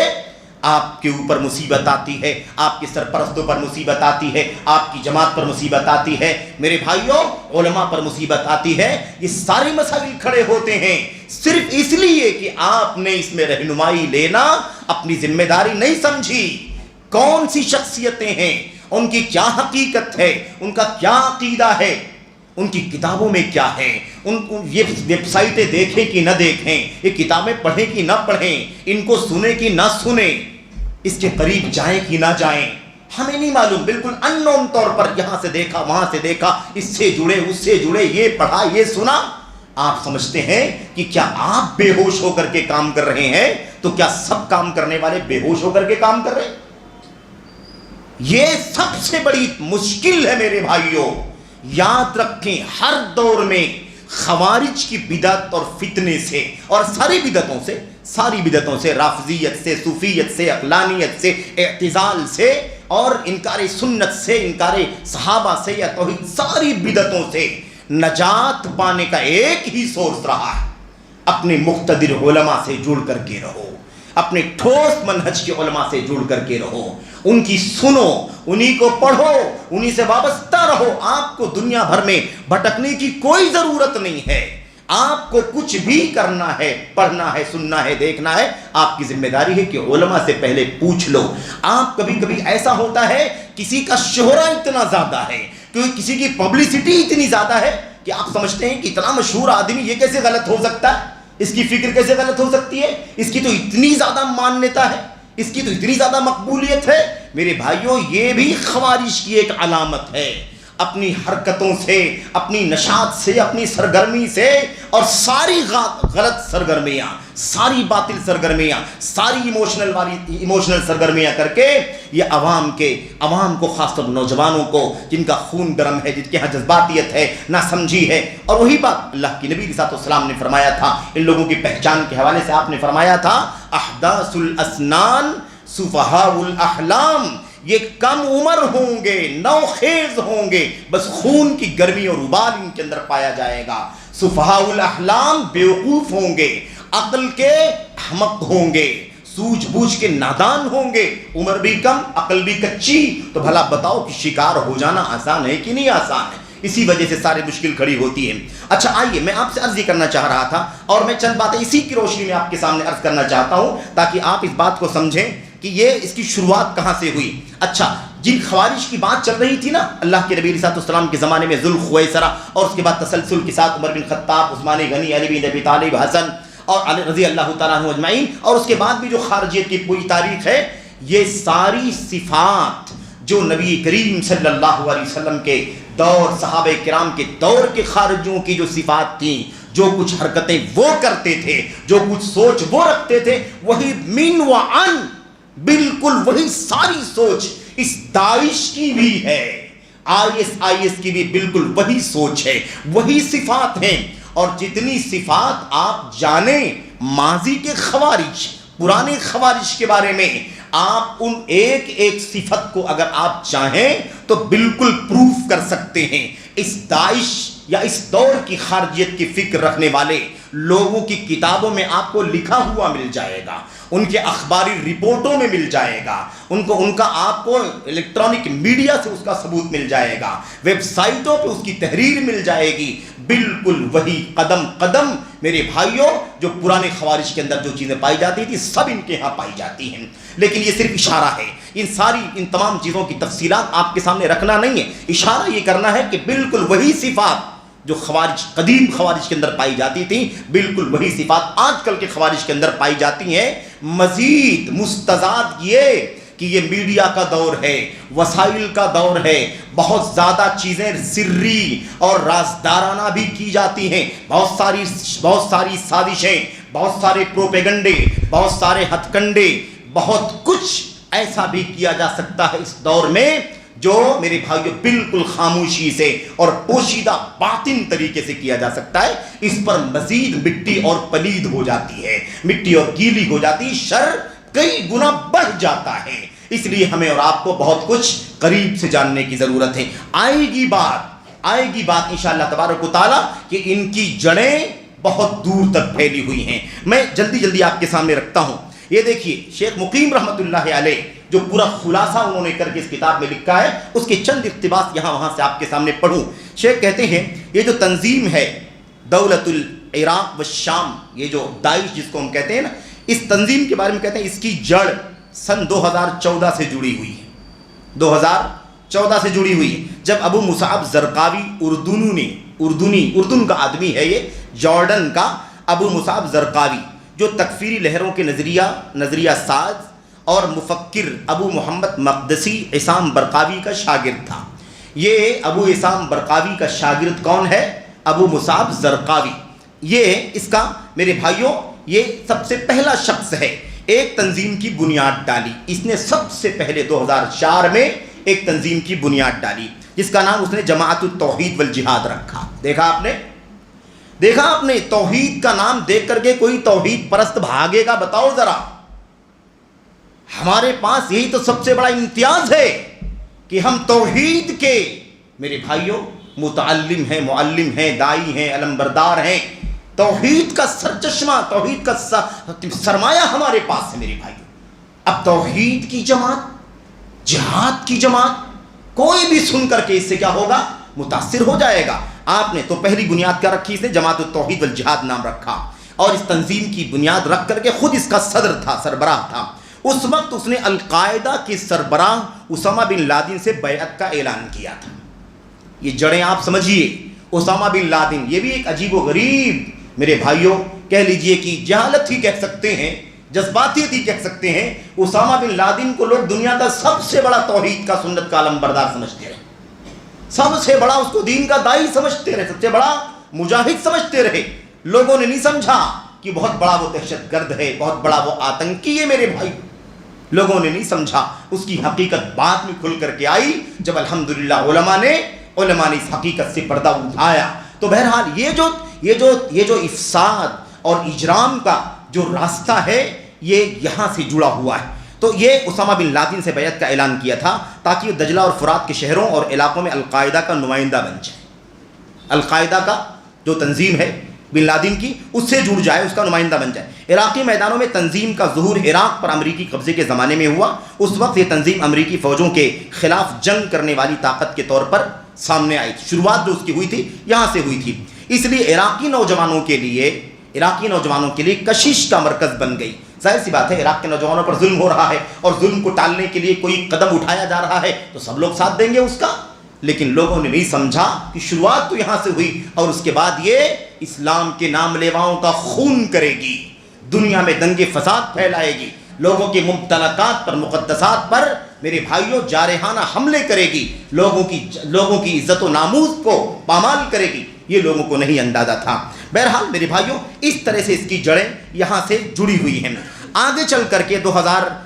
آپ کے اوپر مصیبت آتی ہے، آپ کے سرپرستوں پر مصیبت آتی ہے، آپ کی جماعت پر مصیبت آتی ہے، میرے بھائیوں علماء پر مصیبت آتی ہے۔ یہ سارے مسائل کھڑے ہوتے ہیں صرف اس لیے کہ آپ نے اس میں رہنمائی لینا اپنی ذمہ داری نہیں سمجھی۔ کون سی شخصیتیں ہیں، ان کی کیا حقیقت ہے، ان کا کیا عقیدہ ہے، ان کی کتابوں میں کیا ہے، یہ ویب سائٹیں دیکھیں کہ نہ دیکھیں، یہ کتابیں پڑھیں کہ نہ پڑھیں، ان کو سنیں کہ نہ سنیں، اس کے قریب جائیں کہ نہ جائیں، ہمیں نہیں معلوم، بالکل ان نون طور پر یہاں سے دیکھا، وہاں سے دیکھا، اس سے جڑے، اس سے جڑے، یہ پڑھا، یہ سنا۔ آپ سمجھتے ہیں کہ کیا آپ بے ہوش ہو کر کے کام کر رہے ہیں تو کیا سب کام کرنے والے بے ہوش ہو کر کے کام کر رہے ہیں؟ یہ سب سے بڑی مشکل ہے میرے بھائیوں۔ یاد رکھیں ہر دور میں خوارج کی بدعت اور فتنے سے، اور ساری بدعتوں سے، رافضیت سے، صوفیت سے، عقلانیت سے، اعتزال سے، اور انکار سنت سے، انکار صحابہ سے، یا توحید، ساری بدعتوں سے نجات پانے کا ایک ہی سورس رہا ہے، اپنے مقتدر علماء سے جڑ کر کے رہو، اپنے ٹھوس منہج کے علماء سے جڑ کر کے رہو، ان کی سنو، انہی کو پڑھو، انہی سے وابستہ رہو۔ آپ کو دنیا بھر میں بھٹکنے کی کوئی ضرورت نہیں ہے، آپ کو کچھ بھی کرنا ہے، پڑھنا ہے، سننا ہے، دیکھنا ہے، آپ کی ذمہ داری ہے کہ علماء سے پہلے پوچھ لو۔ آپ کبھی ایسا ہوتا ہے کسی کا شہرہ اتنا زیادہ ہے، کسی کی پبلسٹی اتنی زیادہ ہے کہ آپ سمجھتے ہیں کہ اتنا مشہور آدمی یہ کیسے غلط ہو سکتا ہے، اس کی فکر کیسے غلط ہو سکتی ہے، اس کی تو اتنی زیادہ مانیتا ہے، اس کی تو اتنی زیادہ مقبولیت ہے۔ میرے بھائیوں یہ بھی خوارج کی ایک علامت ہے، اپنی حرکتوں سے، اپنی نشاط سے، اپنی سرگرمی سے، اور ساری غلط سرگرمیاں، ساری باطل سرگرمیاں، ساری ایموشنل سرگرمیاں کر کے یہ عوام کو، خاص طور نوجوانوں کو، جن کا خون گرم ہے، جن کے یہاں جذباتیت ہے، نہ سمجھی ہے۔ اور وہی بات اللہ کی نبی علیہ السلام نے فرمایا تھا، ان لوگوں کی پہچان کے حوالے سے آپ نے فرمایا تھا، احداث الاسنان سفہاء الاحلام، یہ کم عمر ہوں گے، نوخیز ہوں گے، بس خون کی گرمی اور ابال ان کے اندر پایا جائے گا۔ سفہاء الاحلام، بیوقوف ہوں گے، عقل کے احمق ہوں گے، سوجھ بوجھ کے نادان ہوں گے، عمر بھی کم عقل بھی کچی، تو بھلا بتاؤ کہ شکار ہو جانا آسان ہے کہ نہیں آسان ہے؟ اسی وجہ سے ساری مشکل کھڑی ہوتی ہے۔ اچھا آئیے، میں آپ سے عرض یہ کرنا چاہ رہا تھا، اور میں چند باتیں اسی کی روشنی میں آپ کے سامنے عرض کرنا چاہتا ہوں تاکہ آپ اس بات کو سمجھیں کہ یہ اس کی شروعات کہاں سے ہوئی۔ اچھا، جن خوارج کی بات چل رہی تھی نا اللہ کے نبی علیہ السلام کے زمانے میں، ذوالخویسرہ، اور اس کے بعد تسلسل کے ساتھ عمر بن خطاب، عثمان غنی، علی بن ابی طالب، حسن اور علی رضی اللہ تعالیٰ عنہ اجمعین، اور اس کے بعد بھی جو خارجیت کی پوری تاریخ ہے، یہ ساری صفات جو نبی کریم صلی اللہ علیہ وسلم کے دور، صحابہ کرام کے دور کے خارجیوں کی جو صفات تھیں، جو کچھ حرکتیں وہ کرتے تھے، جو کچھ سوچ وہ رکھتے تھے، وہی من و عن، بالکل وہی ساری سوچ اس داعش کی بھی ہے، آئی ایس کی بھی بالکل وہی سوچ ہے، وہی صفات ہیں۔ اور جتنی صفات آپ جانیں ماضی کے خوارج، پرانے خوارج کے بارے میں، آپ ان ایک ایک صفت کو اگر آپ چاہیں تو بالکل پروف کر سکتے ہیں۔ اس داعش یا اس دور کی خارجیت کی فکر رکھنے والے لوگوں کی کتابوں میں آپ کو لکھا ہوا مل جائے گا، ان کے اخباری رپورٹوں میں مل جائے گا، ان کا آپ کو الیکٹرانک میڈیا سے اس کا ثبوت مل جائے گا، ویب سائٹوں پہ اس کی تحریر مل جائے گی، بالکل وہی قدم قدم میرے بھائیوں جو پرانے خوارج کے اندر جو چیزیں پائی جاتی تھی سب ان کے ہاں پائی جاتی ہیں۔ لیکن یہ صرف اشارہ ہے، ان تمام چیزوں کی تفصیلات آپ کے سامنے رکھنا نہیں ہے، اشارہ یہ کرنا ہے کہ بالکل وہی صفات جو قدیم خوارج کے اندر پائی جاتی تھی، بالکل وہی صفات آج کل کے خوارج کے اندر پائی جاتی ہیں۔ مزید مستضاد یہ کہ یہ میڈیا کا دور ہے، وسائل کا دور ہے، بہت زیادہ چیزیں سری اور رازدارانہ بھی کی جاتی ہیں، بہت ساری سازشیں، بہت سارے پروپیگنڈے، بہت سارے ہتھ کنڈے، بہت کچھ ایسا بھی کیا جا سکتا ہے اس دور میں جو میرے بھائیو بالکل خاموشی سے اور پوشیدہ باطن طریقے سے کیا جا سکتا ہے۔ اس پر مزید مٹی اور پلید ہو جاتی ہے، مٹی اور گیلی ہو جاتی ہے، شر کئی گنا بڑھ جاتا ہے۔ اس لیے ہمیں اور آپ کو بہت کچھ قریب سے جاننے کی ضرورت ہے۔ آئے گی بات انشاءاللہ تبارک و تعالیٰ کہ ان کی جڑیں بہت دور تک پھیلی ہوئی ہیں۔ میں جلدی آپ کے سامنے رکھتا ہوں، یہ دیکھیے شیخ مقیم رحمۃ اللہ علیہ جو پورا خلاصہ انہوں نے کر کے اس کتاب میں لکھا ہے، اس کے چند اقتباس یہاں وہاں سے آپ کے سامنے پڑھوں۔ شیخ کہتے ہیں یہ جو تنظیم ہے دولت العراق والشام، یہ جو داعش جس کو ہم کہتے ہیں نا، اس تنظیم کے بارے میں کہتے ہیں اس کی جڑ سن 2014 سے جڑی ہوئی ہے، 2014 سے جڑی ہوئی ہے، جب ابو مصعب زرقاوی اردن کا آدمی ہے، یہ جارڈن کا ابو مصعب زرقاوی جو تکفیری لہروں کے نظریہ ساز اور مفکر ابو محمد مقدسی عصام برقاوی کا شاگرد تھا۔ یہ ابو عصام برقاوی کا شاگرد کون ہے؟ ابو مصعب زرقاوی۔ یہ اس کا میرے بھائیوں یہ سب سے پہلا شخص ہے، ایک تنظیم کی بنیاد ڈالی اس نے، سب سے پہلے 2004 میں ایک تنظیم کی بنیاد ڈالی جس کا نام اس نے جماعت التوحید والجہاد رکھا۔ دیکھا آپ نے توحید کا نام دیکھ کر کے کوئی توحید پرست بھاگے گا؟ بتاؤ ذرا۔ ہمارے پاس یہی تو سب سے بڑا امتیاز ہے کہ ہم توحید کے میرے بھائیوں متعلم ہیں، معلم ہیں، دائی ہیں، علمبردار ہیں۔ توحید کا سرچشمہ، توحید کا سرمایہ ہمارے پاس ہے میرے بھائیوں۔ اب توحید کی جماعت، جہاد کی جماعت، کوئی بھی سن کر کے اس سے کیا ہوگا؟ متاثر ہو جائے گا۔ آپ نے تو پہلی بنیاد کیا رکھی؟ اس نے جماعت التوحید والجہاد نام رکھا، اور اس تنظیم کی بنیاد رکھ کر کے خود اس کا صدر تھا، سربراہ تھا۔ اس وقت اس نے القاعدہ کے سربراہ اسامہ بن لادن سے بیعت کا اعلان کیا تھا۔ یہ جڑیں آپ سمجھیے، اسامہ بن لادن یہ بھی ایک عجیب و غریب میرے بھائیوں کہہ لیجئے کہ جہالت ہی کہہ سکتے ہیں، جذباتیت ہی کہہ سکتے ہیں۔ اسامہ بن لادن کو لوگ دنیا کا سب سے بڑا توحید کا سنت کا علمبردار سمجھتے رہے، سب سے بڑا اس کو دین کا داعی سمجھتے رہے، سب سے بڑا مجاہد سمجھتے رہے۔ لوگوں نے نہیں سمجھا کہ بہت بڑا وہ دہشت گرد ہے، بہت بڑا وہ آتنکی ہے میرے بھائی، لوگوں نے نہیں سمجھا۔ اس کی حقیقت بعد میں کھل کر کے آئی جب الحمدللہ علماء نے اس حقیقت سے پردہ اٹھایا۔ تو بہرحال یہ جو افساد اور اجرام کا جو راستہ ہے یہ یہاں سے جڑا ہوا ہے۔ تو یہ اسامہ بن لادن سے بیعت کا اعلان کیا تھا تاکہ دجلہ اور فرات کے شہروں اور علاقوں میں القاعدہ کا نمائندہ بن جائے۔ القاعدہ کا جو تنظیم ہے بن لادن کی، اس سے جڑ جائے، اس کا نمائندہ بن جائے۔ عراقی میدانوں میں تنظیم کا ظہور عراق پر امریکی قبضے کے زمانے میں ہوا۔ اس وقت یہ تنظیم امریکی فوجوں کے خلاف جنگ کرنے والی طاقت کے طور پر سامنے آئی تھی۔ شروعات جو اس کی ہوئی تھی یہاں سے ہوئی تھی، اس لیے عراقی نوجوانوں کے لیے کشش کا مرکز بن گئی۔ ظاہر سی بات ہے، عراق کے نوجوانوں پر ظلم ہو رہا ہے اور ظلم کو ٹالنے کے لیے کوئی قدم اٹھایا جا رہا ہے تو سب لوگ ساتھ دیں گے اس کا، لیکن لوگوں نے نہیں سمجھا کہ شروعات تو یہاں سے ہوئی اور اس کے بعد یہ اسلام کے نام لیواؤں کا خون کرے گی، دنیا میں دنگے فساد پھیلائے گی، لوگوں کے ممتلکات پر، مقدسات پر میرے بھائیوں جارحانہ حملے کرے گی، لوگوں کی عزت و ناموس کو پامال کرے گی، یہ لوگوں کو نہیں اندازہ تھا۔ بہرحال میرے بھائیوں اس طرح سے اس کی جڑیں یہاں سے جڑی ہوئی ہیں۔ آگے چل کر کے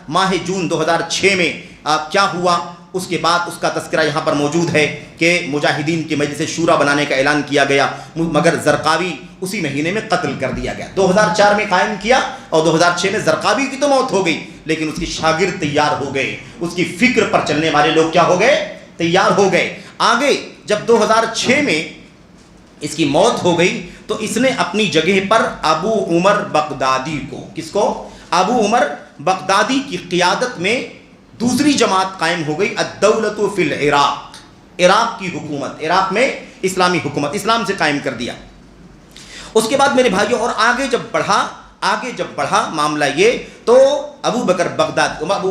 ماہ جون 2006 میں کیا ہوا، اس کے بعد اس کا تذکرہ یہاں پر موجود ہے کہ مجاہدین کی مجلس شورا بنانے کا اعلان کیا گیا، مگر زرقاوی اسی مہینے میں قتل کر دیا گیا۔ 2004 میں قائم کیا اور 2006 میں زرقاوی کی تو موت ہو گئی، لیکن اس کی شاگرد تیار ہو گئے، اس کی فکر پر چلنے والے لوگ کیا ہو گئے، تیار ہو گئے۔ آگے جب 2006 میں اس کی موت ہو گئی تو اس نے اپنی جگہ پر ابو عمر بغدادی کو، کس کو، ابو عمر بغدادی کی قیادت میں دوسری جماعت قائم ہو گئی، الدولۃ فی العراق، عراق کی حکومت، عراق میں اسلامی حکومت، اسلام سے قائم کر دیا۔ اس کے بعد میرے بھائیوں اور آگے جب بڑھا معاملہ یہ تو ابو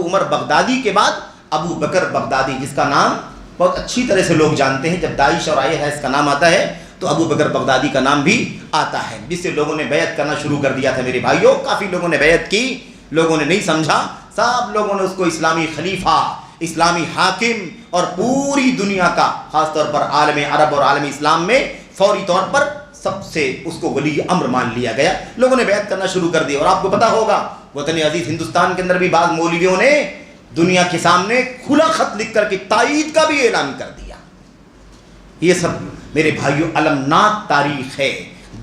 عمر بغدادی کے بعد ابو بکر بغدادی، جس کا نام بہت اچھی طرح سے لوگ جانتے ہیں، جب داعش اور IS کا نام آتا ہے تو ابو بکر بغدادی کا نام بھی آتا ہے، جس سے لوگوں نے بیعت کرنا شروع کر دیا تھا میرے بھائیوں۔ کافی لوگوں نے بیعت کی، لوگوں نے نہیں سمجھا، سب لوگوں نے اس کو اسلامی خلیفہ، اسلامی حاکم اور پوری دنیا کا، خاص طور پر عالم عرب اور عالم اسلام میں فوری طور پر سب سے اس کو ولی امر مان لیا گیا، لوگوں نے بیعت کرنا شروع کر دیا۔ اور آپ کو پتا ہوگا وطن عزیز ہندوستان کے اندر بھی بعض مولویوں نے دنیا کے سامنے کھلا خط لکھ کر کے تائید کا بھی اعلان کر دیا۔ یہ سب میرے بھائیوں المناک تاریخ ہے،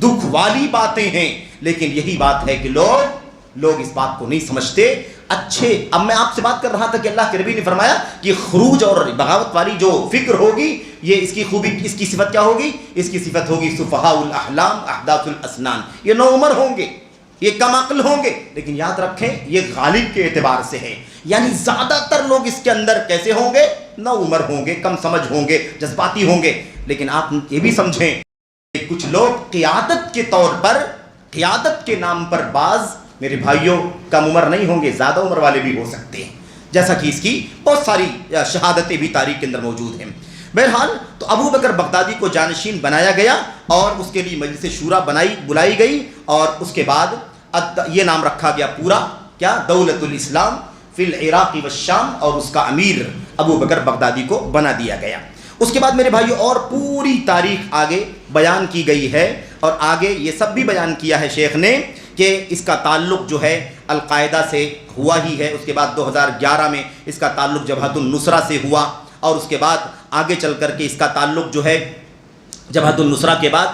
دکھ والی باتیں ہیں، لیکن یہی بات ہے کہ لوگ اس بات کو نہیں سمجھتے۔ اب میں آپ سے بات کر رہا تھا کہ اللہ کے نبی نے فرمایا کہ خروج اور بغاوت والی جو فکر ہوگی، یہ اس کی خوبی، اس کی صفت کیا ہوگی، اس کی صفت ہوگی سفہاء الاحلام احداث الاسنان، یہ نو عمر ہوں گے، یہ کم عقل ہوں گے، لیکن یاد رکھیں یہ غالب کے اعتبار سے ہے، یعنی زیادہ تر لوگ اس کے اندر کیسے ہوں گے، نو عمر ہوں گے، کم سمجھ ہوں گے، جذباتی ہوں گے۔ لیکن آپ یہ بھی سمجھیں کہ کچھ لوگ قیادت کے طور پر، قیادت کے نام پر بعض میرے بھائیوں کم عمر نہیں ہوں گے، زیادہ عمر والے بھی ہو سکتے ہیں، جیسا کہ اس کی بہت ساری شہادتیں بھی تاریخ کے اندر موجود ہیں۔ بہرحال تو ابو بکر بغدادی کو جانشین بنایا گیا اور اس کے لیے مجلس شورا بلائی گئی اور اس کے بعد یہ نام رکھا گیا پورا کیا، دولت الاسلام فی العراق والشام، اور اس کا امیر ابو بکر بغدادی کو بنا دیا گیا۔ اس کے بعد میرے بھائیوں اور پوری تاریخ آگے بیان کی گئی ہے، اور آگے یہ سب بھی بیان کیا ہے شیخ نے کہ اس کا تعلق جو ہے القاعدہ سے ہوا ہی ہے۔ اس کے بعد 2011 میں اس کا تعلق جبہت النصرہ سے ہوا، اور اس کے بعد آگے چل کر کے اس کا تعلق جو ہے جبہت النصرہ کے بعد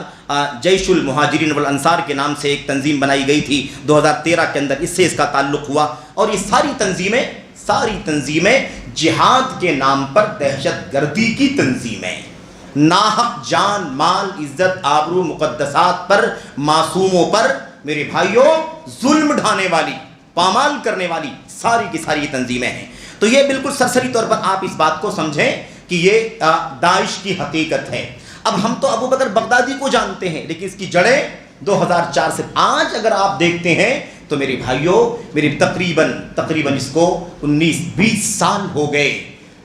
جیش المہاجرین والانصار کے نام سے ایک تنظیم بنائی گئی تھی 2013 کے اندر، اس سے اس کا تعلق ہوا۔ اور یہ ساری تنظیمیں جہاد کے نام پر دہشت گردی کی تنظیمیں، ناحق جان مال عزت آبرو مقدسات پر، معصوموں پر میرے بھائیوں ظلم ڈھانے والی، پامال کرنے والی ساری کی ساری تنظیمیں ہیں۔ تو یہ بالکل سرسری طور پر آپ اس بات کو سمجھیں کہ یہ داعش کی حقیقت ہے۔ اب ہم تو ابو بکر بغدادی کو جانتے ہیں، لیکن اس کی جڑیں 2004 سے آج اگر آپ دیکھتے ہیں تو میرے بھائیوں تقریباً اس کو 19-20 سال ہو گئے،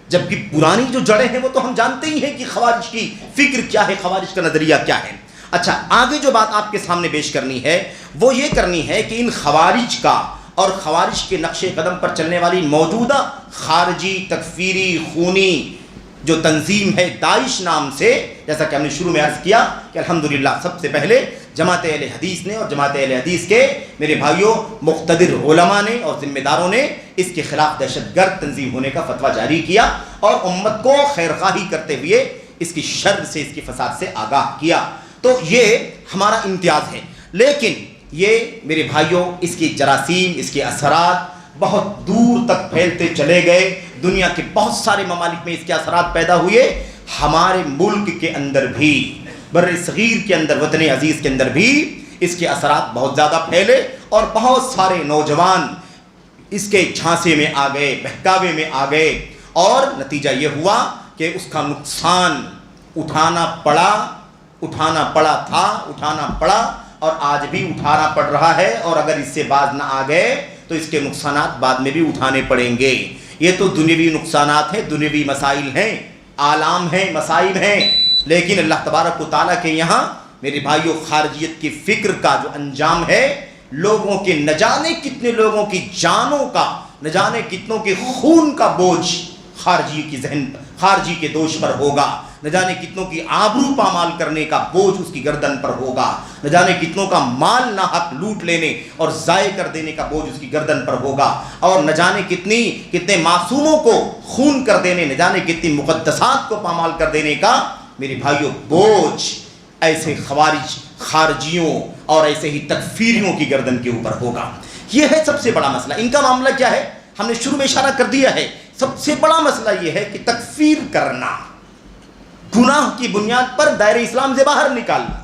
جبکہ پرانی جو جڑیں ہیں وہ تو ہم جانتے ہی ہیں کہ خوارج کی فکر کیا ہے، خوارج کا نظریہ کیا ہے۔ اچھا، آگے جو بات آپ کے سامنے پیش کرنی ہے وہ یہ کرنی ہے کہ ان خوارج کا اور خوارج کے نقش قدم پر چلنے والی موجودہ خارجی تکفیری خونی جو تنظیم ہے داعش نام سے، جیسا کہ ہم نے شروع میں عرض کیا کہ الحمدللہ سب سے پہلے جماعت اہل حدیث نے اور جماعت اہل حدیث کے میرے بھائیوں مقتدر علماء نے اور ذمہ داروں نے اس کے خلاف دہشت گرد تنظیم ہونے کا فتویٰ جاری کیا اور امت کو خیرخواہی کرتے ہوئے اس کی شر سے، اس کی فساد سے آگاہ کیا۔ تو یہ ہمارا امتیاز ہے، لیکن یہ میرے بھائیوں اس کی جراثیم، اس کے اثرات بہت دور تک پھیلتے چلے گئے، دنیا کے بہت سارے ممالک میں اس کے اثرات پیدا ہوئے، ہمارے ملک کے اندر بھی، بر صغیر کے اندر، وطن عزیز کے اندر بھی اس کے اثرات بہت زیادہ پھیلے اور بہت سارے نوجوان اس کے جھانسے میں آ گئے، بہکاوے میں آ گئے، اور نتیجہ یہ ہوا کہ اس کا نقصان اٹھانا پڑا اور آج بھی اٹھانا پڑ رہا ہے، اور اگر اس سے باز نہ آ گئے تو اس کے نقصانات بعد میں بھی اٹھانے پڑیں گے۔ یہ تو دنیوی نقصانات ہیں، دنیوی مسائل ہیں، آلام ہیں، مصائب ہیں، لیکن اللہ تبارک و تعالیٰ کے یہاں میرے بھائیوں خارجیت کی فکر کا جو انجام ہے، لوگوں کے نہ جانے کتنے لوگوں کی جانوں کا، نہ جانے کتنوں کے خون کا بوجھ خارجی کے دوش پر ہوگا، نہ جانے کتنوں کی آبرو پامال کرنے کا بوجھ اس کی گردن پر ہوگا، نہ جانے کتنوں کا مال ناحق لوٹ لینے اور ضائع کر دینے کا بوجھ اس کی گردن پر ہوگا، اور نہ جانے کتنے معصوموں کو خون کر دینے، نہ جانے کتنی مقدسات کو پامال کر دینے کا میرے بھائیوں بوجھ ایسے خارجیوں اور ایسے ہی تکفیریوں کی گردن کے اوپر ہوگا۔ یہ ہے سب سے بڑا مسئلہ۔ ان کا معاملہ کیا ہے؟ ہم نے شروع میں اشارہ کر دیا ہے، سب سے بڑا مسئلہ یہ ہے کہ تکفیر کرنا، گناہ کی بنیاد پر دائرہ اسلام سے باہر نکالنا،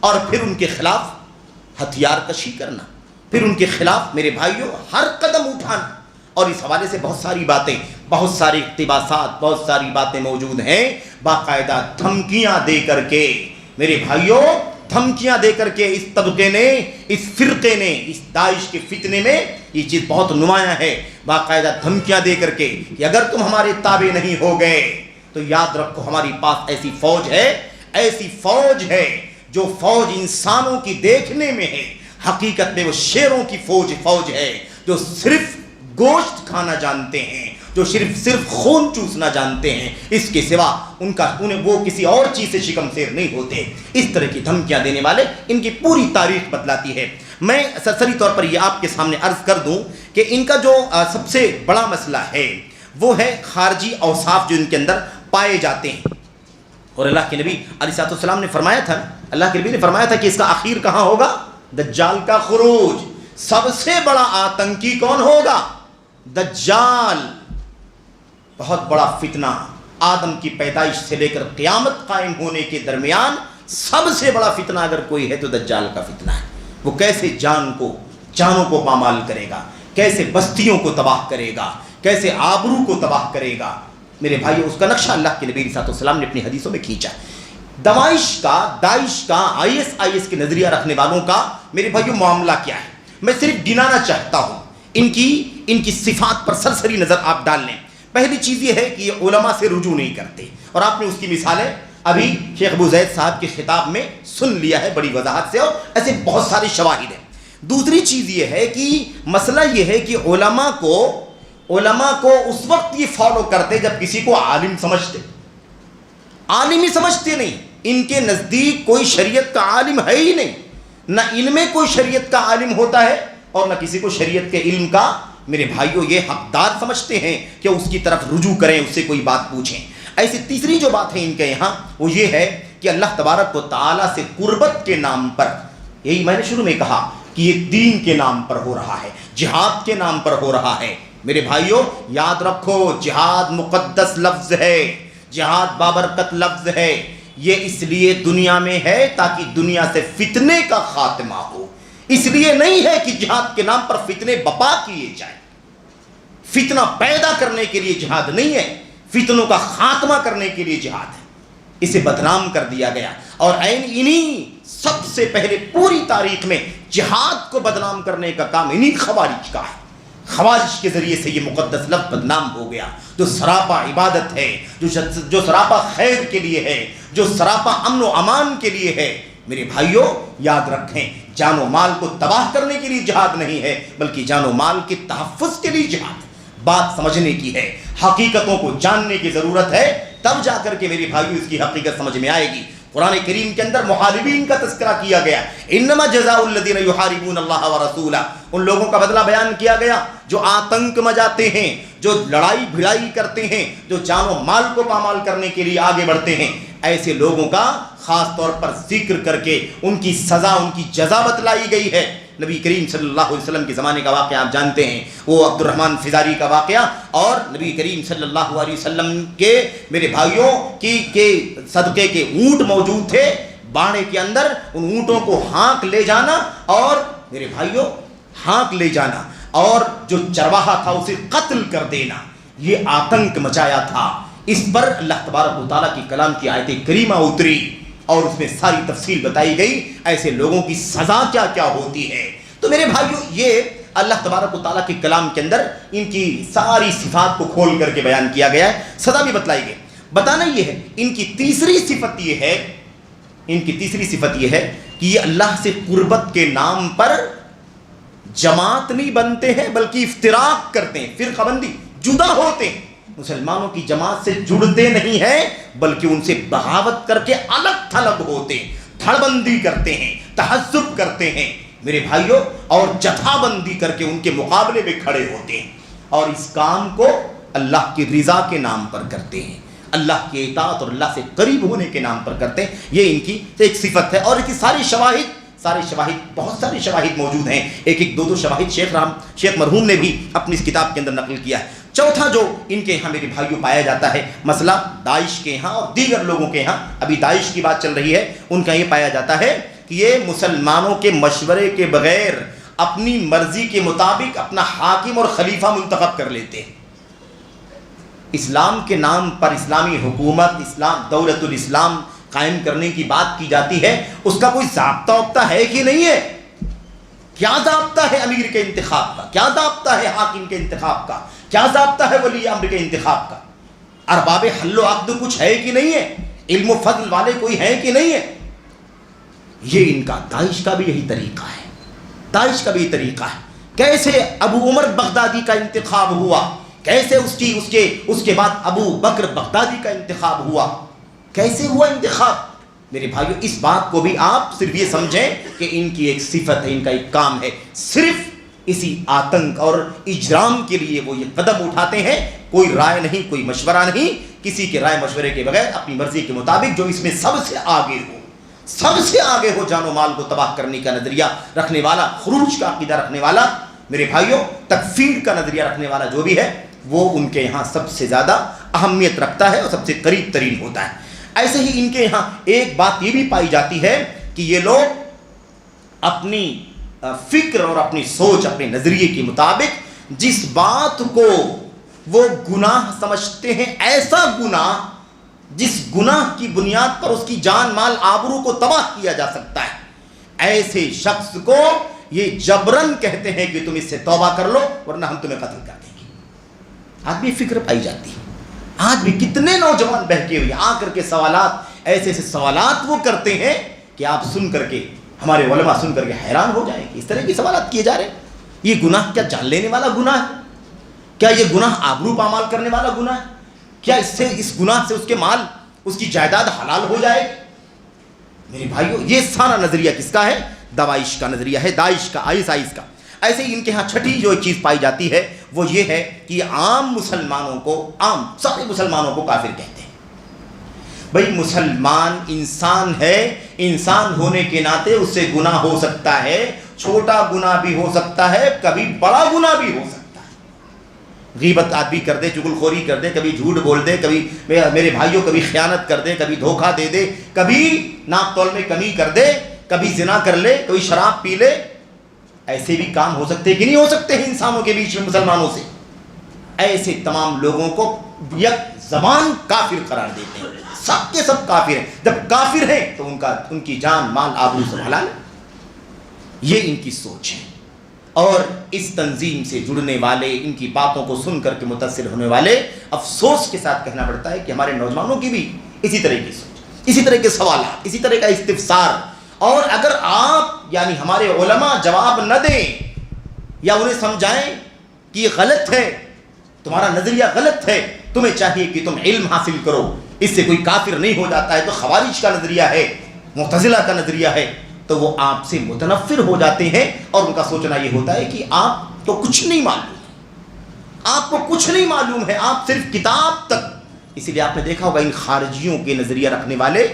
اور پھر ان کے خلاف ہتھیار کشی کرنا، پھر ان کے خلاف میرے بھائیوں ہر قدم اٹھانا۔ اور اس حوالے سے بہت ساری باتیں، بہت ساری اقتباسات، بہت ساری باتیں موجود ہیں، باقاعدہ دھمکیاں دے کر کے میرے بھائیوں، دھمکیاں دے کر کے اس طبقے نے، اس فرقے نے، اس داعش کے فتنے میں یہ چیز بہت نمایاں ہے، باقاعدہ دھمکیاں دے کر کے کہ اگر تم ہمارے تابع نہیں ہو گئے تو یاد رکھو ہماری پاس ایسی فوج ہے جو فوج انسانوں کی دیکھنے میں ہے، حقیقت میں وہ شیروں کی فوج ہے، جو صرف گوشت کھانا جانتے ہیں، جو صرف خون چوسنا جانتے ہیں، اس کے سوا انہیں وہ کسی اور چیز سے شکم سیر نہیں ہوتے۔ اس طرح کی دھمکیاں دینے والے ان کی پوری تاریخ بتلاتی ہے۔ میں سرسری طور پر یہ آپ کے سامنے عرض کر دوں کہ ان کا جو سب سے بڑا مسئلہ ہے وہ ہے خارجی اوصاف جو ان کے اندر پائے جاتے ہیں، اور اللہ کے نبی علیہ السلام نے فرمایا تھا، اللہ کے نبی نے فرمایا تھا کہ اس کا آخر کہاں ہوگا؟ دجال کا خروج۔ سب سے بڑا آتنکی کون ہوگا؟ دجال۔ بہت بڑا فتنہ، آدم کی پیدائش سے لے کر قیامت قائم ہونے کے درمیان سب سے بڑا فتنہ اگر کوئی ہے تو دجال کا فتنہ ہے۔ وہ کیسے جانوں کو پامال کرے گا، کیسے بستیوں کو تباہ کرے گا، کیسے آبرو کو تباہ کرے گا۔ میرے بھائی اس کا نقشہ اللہ کے نبی علیہ السلام نے اپنی حدیثوں میں کھینچا۔ داعش کا IS کے نظریہ رکھنے والوں کا میرے بھائیوں معاملہ کیا ہے؟ میں صرف گنانا چاہتا ہوں، ان کی صفات پر سرسری نظر آپ ڈال لیں۔ پہلی چیز یہ ہے کہ یہ علماء سے رجوع نہیں کرتے، اور آپ نے اس کی مثالیں ابھی شیخ ابو زید صاحب کے خطاب میں سن لیا ہے بڑی وضاحت سے، اور ایسے بہت سارے شواہد ہیں۔ دوسری چیز یہ ہے کہ مسئلہ یہ ہے کہ علماء کو اس وقت یہ فالو کرتے جب کسی کو عالم سمجھتے، عالم ہی سمجھتے نہیں۔ ان کے نزدیک کوئی شریعت کا عالم ہے ہی نہیں، نہ ان میں کوئی شریعت کا عالم ہوتا ہے اور نہ کسی کو شریعت کے علم کا میرے بھائیوں یہ حقدار سمجھتے ہیں کہ اس کی طرف رجوع کریں، اس سے کوئی بات پوچھیں۔ ایسی تیسری جو بات ہے ان کے یہاں وہ یہ ہے کہ اللہ تبارک و تعالیٰ سے قربت کے نام پر، یہی میں نے شروع میں کہا کہ یہ دین کے نام پر ہو رہا ہے، جہاد کے نام پر ہو رہا ہے۔ میرے بھائیوں یاد رکھو، جہاد مقدس لفظ ہے، جہاد بابرکت لفظ ہے۔ یہ اس لیے دنیا میں ہے تاکہ دنیا سے فتنے کا خاتمہ ہو، اس لیے نہیں ہے کہ جہاد کے نام پر فتنے بپا کیے جائیں۔ فتنہ پیدا کرنے کے لیے جہاد نہیں ہے، فتنوں کا خاتمہ کرنے کے لیے جہاد ہے۔ اسے بدنام کر دیا گیا، اور انہی سب سے پہلے پوری تاریخ میں جہاد کو بدنام کرنے کا کام انہی خوارج کا ہے۔ خوارج کے ذریعے سے یہ مقدس لفظ بدنام ہو گیا، جو سراپا عبادت ہے، جو سراپا خیر کے لیے ہے، جو سراپا امن و امان کے لیے ہے۔ میرے بھائیوں یاد رکھیں، جان و مال کو تباہ کرنے کے لیے جہاد نہیں ہے، بلکہ جان و مال کے تحفظ کے لیے جہاد ہے۔ بات سمجھنے کی ہے، حقیقتوں کو جاننے کی ضرورت ہے، تب جا کر کے میرے بھائیوں اس کی حقیقت سمجھ میں آئے گی۔ قرآن کریم کے اندر محاربین کا تذکرہ کیا گیا، انما جزاء الذین یحاربون اللہ ورسولہ، ان لوگوں کا بدلہ بیان کیا گیا جو آتنک مچاتے ہیں، جو لڑائی بھڑائی کرتے ہیں، جو جان و مال کو پامال کرنے کے لیے آگے بڑھتے ہیں۔ ایسے لوگوں کا خاص طور پر ذکر کر کے ان کی سزا، ان کی جزا بتلائی گئی ہے۔ نبی کریم صلی اللہ علیہ وسلم کے زمانے کا واقعہ آپ جانتے ہیں، وہ عبد الرحمن فزاری کا واقعہ، اور نبی کریم صلی اللہ علیہ وسلم کے میرے بھائیوں کے صدقے کے اونٹ موجود تھے، باڑے کے اندر ان اونٹوں کو ہانک لے جانا اور میرے بھائیوں ہانک لے جانا اور جو چرواہا تھا اسے قتل کر دینا، یہ آتنک مچایا تھا۔ اس پر اللہ تبارک و تعالیٰ کی کلام کی آیت کریمہ اتری اور اس میں ساری تفصیل بتائی گئی، ایسے لوگوں کی سزا کیا کیا ہوتی ہے۔ تو میرے بھائیوں یہ اللہ تبارک و تعالیٰ کے کلام کے اندر ان کی ساری صفات کو کھول کر کے بیان کیا گیا ہے، سزا بھی بتلائی گئی۔ بتانا یہ ہے ان کی تیسری صفت یہ ہے کہ یہ اللہ سے قربت کے نام پر جماعت نہیں بنتے ہیں بلکہ افتراق کرتے ہیں، فرقہ بندی، جدا ہوتے ہیں، مسلمانوں کی جماعت سے جڑتے نہیں ہیں بلکہ ان سے بغاوت کر کے الگ تھلگ ہوتے ہیں، دھڑ بندی کرتے ہیں، تحزب کرتے ہیں میرے بھائیوں، اور جتھا بندی کر کے ان کے مقابلے میں کھڑے ہوتے ہیں، اور اس کام کو اللہ کی رضا کے نام پر کرتے ہیں، اللہ کی اطاعت اور اللہ سے قریب ہونے کے نام پر کرتے ہیں۔ یہ ان کی ایک صفت ہے، اور ان کی سارے شواہد بہت سارے شواہد موجود ہیں، ایک دو شواہد شیخ مرحوم نے بھی اپنی اس کتاب کے اندر نقل کیا ہے۔ چوتھا جو ان کے یہاں میرے بھائیوں پایا جاتا ہے مسئلہ داعش کے یہاں اور دیگر لوگوں کے یہاں، ابھی داعش کی بات چل رہی ہے، ان کا یہ پایا جاتا ہے کہ یہ مسلمانوں کے مشورے کے بغیر اپنی مرضی کے مطابق اپنا حاکم اور خلیفہ منتخب کر لیتے ہیں۔ اسلام کے نام پر اسلامی حکومت، دولت الاسلام قائم کرنے کی بات کی جاتی ہے، اس کا کوئی ضابطہ وابطہ ہے کہ نہیں ہے؟ کیا ضابطہ ہے امیر کے انتخاب کا؟ کیا ضابطہ ہے حاکم کے انتخاب کا؟ کیا ضابطہ ہے ولی امر کے انتخاب کا؟ ارباب حل و عقد کچھ ہے کہ نہیں ہے؟ علم و فضل والے کوئی ہیں کہ نہیں ہے؟ یہ ان کا داعش کا بھی یہی طریقہ ہے، کیسے ابو عمر بغدادی کا انتخاب ہوا، کیسے اس کے بعد ابو بکر بغدادی کا انتخاب ہوا، کیسے ہوا انتخاب؟ میرے بھائیو اس بات کو بھی آپ صرف یہ سمجھیں کہ ان کی ایک صفت ہے، ان کا ایک کام ہے، صرف اسی آتنک اور اجرام کے لیے وہ یہ قدم اٹھاتے ہیں، کوئی رائے نہیں، کوئی مشورہ نہیں، کسی کے رائے مشورے کے بغیر اپنی مرضی کے مطابق جو اس میں سب سے آگے ہو جان و مال کو تباہ کرنے کا نظریہ رکھنے والا، خروج کا عقیدہ رکھنے والا، میرے بھائیوں تکفیر کا نظریہ رکھنے والا جو بھی ہے وہ ان کے یہاں سب سے زیادہ اہمیت رکھتا ہے اور سب سے قریب ترین ہوتا ہے۔ ایسے ہی ان کے یہاں ایک بات یہ بھی پائی جاتی ہے کہ یہ لوگ اپنی فکر اور اپنی سوچ، اپنے نظریے کے مطابق جس بات کو وہ گناہ سمجھتے ہیں، ایسا گناہ جس گناہ کی بنیاد پر اس کی جان مال آبرو کو تباہ کیا جا سکتا ہے، ایسے شخص کو یہ جبرن کہتے ہیں کہ تم اس سے توبہ کر لو ورنہ ہم تمہیں قتل کر دیں گے۔ آج بھی فکر پائی جاتی ہے، آج بھی کتنے نوجوان بہکے ہوئے آ کر کے سوالات، ایسے سوالات وہ کرتے ہیں کہ آپ سن کر کے، ہمارے علماء سن کر کے حیران ہو جائیں کہ اس طرح کے سوالات کیے جا رہے ہیں۔ یہ گناہ کیا جان لینے والا گناہ ہے؟ کیا یہ گناہ آبرو پامال کرنے والا گناہ ہے؟ کیا اس گناہ سے اس کے مال، اس کی جائیداد حلال ہو جائے؟ میرے بھائیو یہ سارا نظریہ کس کا ہے؟ داعش کا نظریہ ہے، داعش کا، آئیس کا۔ ایسے ہی ان کے ہاں چھٹی جو چیز پائی جاتی ہے وہ یہ ہے کہ عام سارے مسلمانوں کو کافر کہتے ہیں۔ بھئی مسلمان انسان ہے، انسان ہونے کے ناطے اس سے گناہ ہو سکتا ہے، چھوٹا گناہ بھی ہو سکتا ہے، کبھی بڑا گناہ بھی ہو سکتا ہے۔ غیبت آدمی کر دے، چغل خوری کر دے، کبھی جھوٹ بول دے، کبھی میرے بھائیوں کبھی خیانت کر دے، کبھی دھوکہ دے دے، کبھی ناپ تول میں کمی کر دے، کبھی زنا کر لے، کبھی شراب پی لے۔ ایسے بھی کام ہو سکتے کہ نہیں ہو سکتے ہیں انسانوں کے بیچ میں مسلمانوں سے؟ ایسے تمام لوگوں کو یک زبان کافر قرار دیتے ہیں، سب کے سب کافر ہیں۔ جب کافر ہیں تو ان کی جان مال آبرو سے حلال ہے۔ یہ ان کی سوچ ہے، اور اس تنظیم سے جڑنے والے، ان کی باتوں کو سن کر کے متاثر ہونے والے، افسوس کے ساتھ کہنا پڑتا ہے کہ ہمارے نوجوانوں کی بھی اسی طرح کی سوچ، اسی طرح کے سوالات، اسی طرح کا استفسار۔ اور اگر آپ یعنی ہمارے علماء جواب نہ دیں یا انہیں سمجھائیں کہ یہ غلط ہے، تمہارا نظریہ غلط ہے، تمہیں چاہیے کہ تم علم حاصل کرو، اس سے کوئی کافر نہیں ہو جاتا ہے، تو خوارج کا نظریہ ہے، معتزلہ کا نظریہ ہے، تو وہ آپ سے متنفر ہو جاتے ہیں، اور ان کا سوچنا یہ ہوتا ہے کہ آپ کو کچھ نہیں معلوم، آپ کو کچھ نہیں معلوم ہے، آپ صرف کتاب تک۔ اسی لیے آپ نے دیکھا ہوگا ان خارجیوں کے نظریہ رکھنے والے،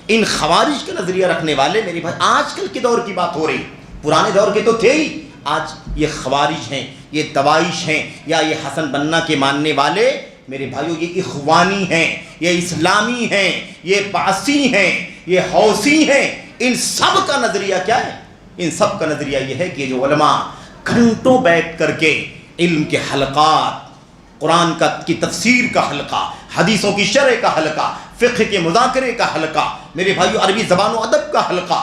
ان خوارج کا نظریہ رکھنے والے، میرے بھائی آج کل کے دور کی بات ہو رہی، پرانے دور کے تو تھے ہی، آج یہ خوارج ہیں، یہ دواعش ہیں، یا یہ حسن بننا کے ماننے والے، میرے بھائیوں یہ اخوانی ہیں، یہ اسلامی ہیں، یہ باسی ہیں، یہ حوثی ہیں، ان سب کا نظریہ کیا ہے؟ ان سب کا نظریہ یہ ہے کہ جو علماء گھنٹوں بیٹھ کر کے علم کے حلقات، قرآن کی تفسیر کا حلقہ، حدیثوں کی شرح کا حلقہ، فقہ کے مذاکرے کا حلقہ، میرے بھائیو عربی زبان و ادب کا حلقہ،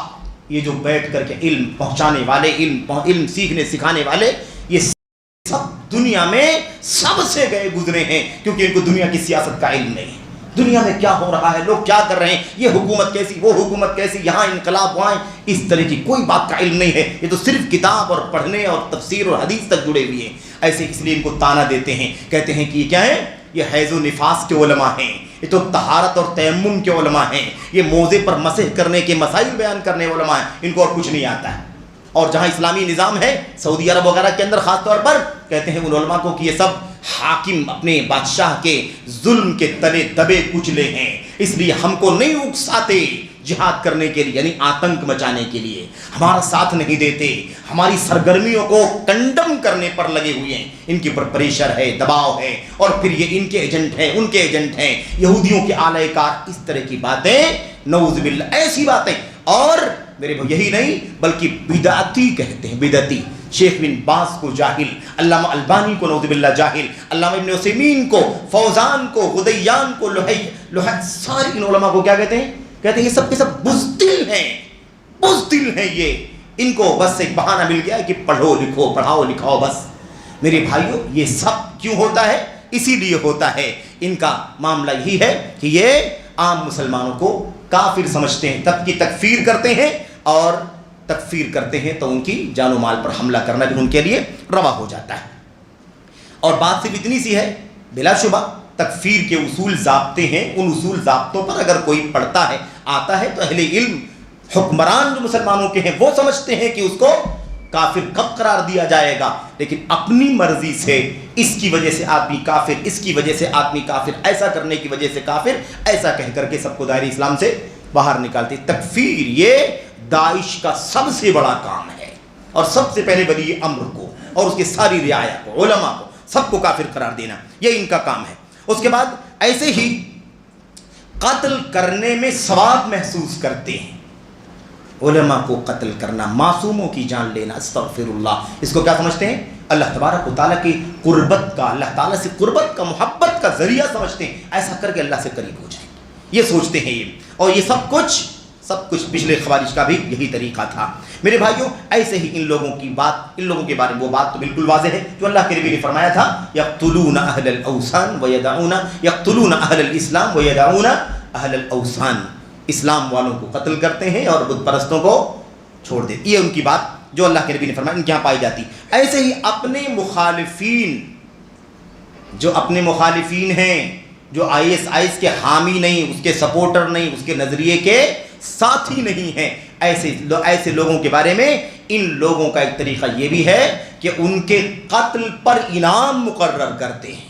یہ جو بیٹھ کر کے علم پہنچانے والے، علم سیکھنے سکھانے والے، یہ سب دنیا میں سب سے گئے گزرے ہیں، کیونکہ ان کو دنیا کی سیاست کا علم نہیں ہے۔ دنیا میں کیا ہو رہا ہے، لوگ کیا کر رہے ہیں، یہ حکومت کیسی، وہ حکومت کیسی، یہاں انقلاب وہاں، اس طرح کی کوئی بات کا علم نہیں ہے۔ یہ تو صرف کتاب اور پڑھنے اور تفسیر اور حدیث تک جڑے ہوئے ہیں۔ ایسے اس لیے ان کو تانا دیتے ہیں، کہتے ہیں کہ یہ کیا ہے، یہ حیض و نفاس کے علماء ہیں، یہ تو طہارت اور تیمم کے علماء ہیں، یہ موزے پر مسح کرنے کے مسائل بیان کرنے علماء ہیں، ان کو اور کچھ نہیں آتا ہے۔ اور جہاں اسلامی نظام ہے سعودی عرب وغیرہ کے اندر خاص طور پر، کہتے ہیں ان علماء کو کہ یہ سب حاکم اپنے بادشاہ کے ظلم کے تلے دبے کچلے ہیں، اس لیے ہم کو نہیں اکساتے جہاد کرنے کے لیے، یعنی آتنک مچانے کے لیے، ہمارا ساتھ نہیں دیتے، ہماری سرگرمیوں کو کنڈم کرنے پر لگے ہوئے ہیں، ان کے اوپر پریشر ہے، دباؤ ہے، اور پھر یہ ان کے ایجنٹ ہیں، ان کے ایجنٹ ہیں، یہودیوں کے آلہ کار، اس طرح کی باتیں، نعوذ باللہ، ایسی باتیں۔ اور میرے بھائی یہی نہیں بلکہ بدعتی کہتے ہیں، بدعتی، شیخ بن باز کو جاہل، علامہ البانی کو نعوذ باللہ جاہل، علامہ ابن عثیمین کو، فوزان کو، غدیان کو، سارے ان علماء کو کیا کہتے ہیں؟ کہتے ہیں یہ سب کے سب بزدل ہیں، بزدل ہیں یہ، ان کو بس ایک بہانہ مل گیا ہے کہ پڑھو لکھو، پڑھاؤ لکھاؤ بس۔ میرے بھائیو یہ سب کیوں ہوتا ہے؟ اسی لیے ہوتا ہے، ان کا معاملہ یہی ہے کہ یہ عام مسلمانوں کو کافر سمجھتے ہیں، تب کی تکفیر کرتے ہیں، اور تکفیر کرتے ہیں تو ان کی جان و مال پر حملہ کرنا بھی ان کے لیے روا ہو جاتا ہے۔ اور بات صرف اتنی سی ہے، بلا شبہ تکفیر کے اصول ضابطے ہیں، ان اصول ضابطوں پر اگر کوئی پڑھتا ہے، آتا ہے، تو اہل علم، حکمران جو مسلمانوں کے ہیں، وہ سمجھتے ہیں کہ اس کو کافر کب قرار دیا جائے گا، لیکن اپنی مرضی سے اس کی وجہ سے آدمی کافر، اس کی وجہ سے آدمی کافر، ایسا کرنے کی وجہ سے کافر، ایسا کہہ کر کے سب کو دائرہ اسلام سے باہر نکالتے۔ تکفیر یہ داعش کا سب سے بڑا کام ہے، اور سب سے پہلے ولی امر کو اور اس کی ساری رعایا کو، علماء کو، سب کو کافر قرار دینا، یہ ان کا کام ہے۔ اس کے بعد ایسے ہی قتل کرنے میں ثواب محسوس کرتے ہیں، علماء کو قتل کرنا، معصوموں کی جان لینا، استغفر اللہ، اس کو کیا سمجھتے ہیں؟ اللہ تبارک و تعالیٰ کی قربت کا، اللہ تعالیٰ سے قربت کا، محبت کا ذریعہ سمجھتے ہیں، ایسا کر کے اللہ سے قریب ہو جائیں، یہ سوچتے ہیں یہ، اور یہ سب کچھ پچھلے خوارج کا بھی یہی طریقہ تھا۔ میرے بھائیوں ایسے ہی ان لوگوں کی بات، ان لوگوں کے بارے میں وہ بات تو بالکل واضح ہے جو اللہ کے نبی نے فرمایا تھا، یقتلون اہل الاوثان ویدعون، یقتلون اہل الاسلام ویدعون اہل الاوثان، اسلام والوں کو قتل کرتے ہیں اور بت پرستوں کو چھوڑ دیتے، یہ ان کی بات جو اللہ کے نبی نے فرمایا ان کے یہاں پائی جاتی۔ ایسے ہی اپنے مخالفین، جو اپنے مخالفین ہیں، جو IS کے حامی نہیں، اس کے سپورٹر نہیں، اس کے نظریے کے ساتھی نہیں ہیں، ایسے لوگوں کے بارے میں ان لوگوں کا ایک طریقہ یہ بھی ہے کہ ان کے قتل پر انعام مقرر کرتے ہیں۔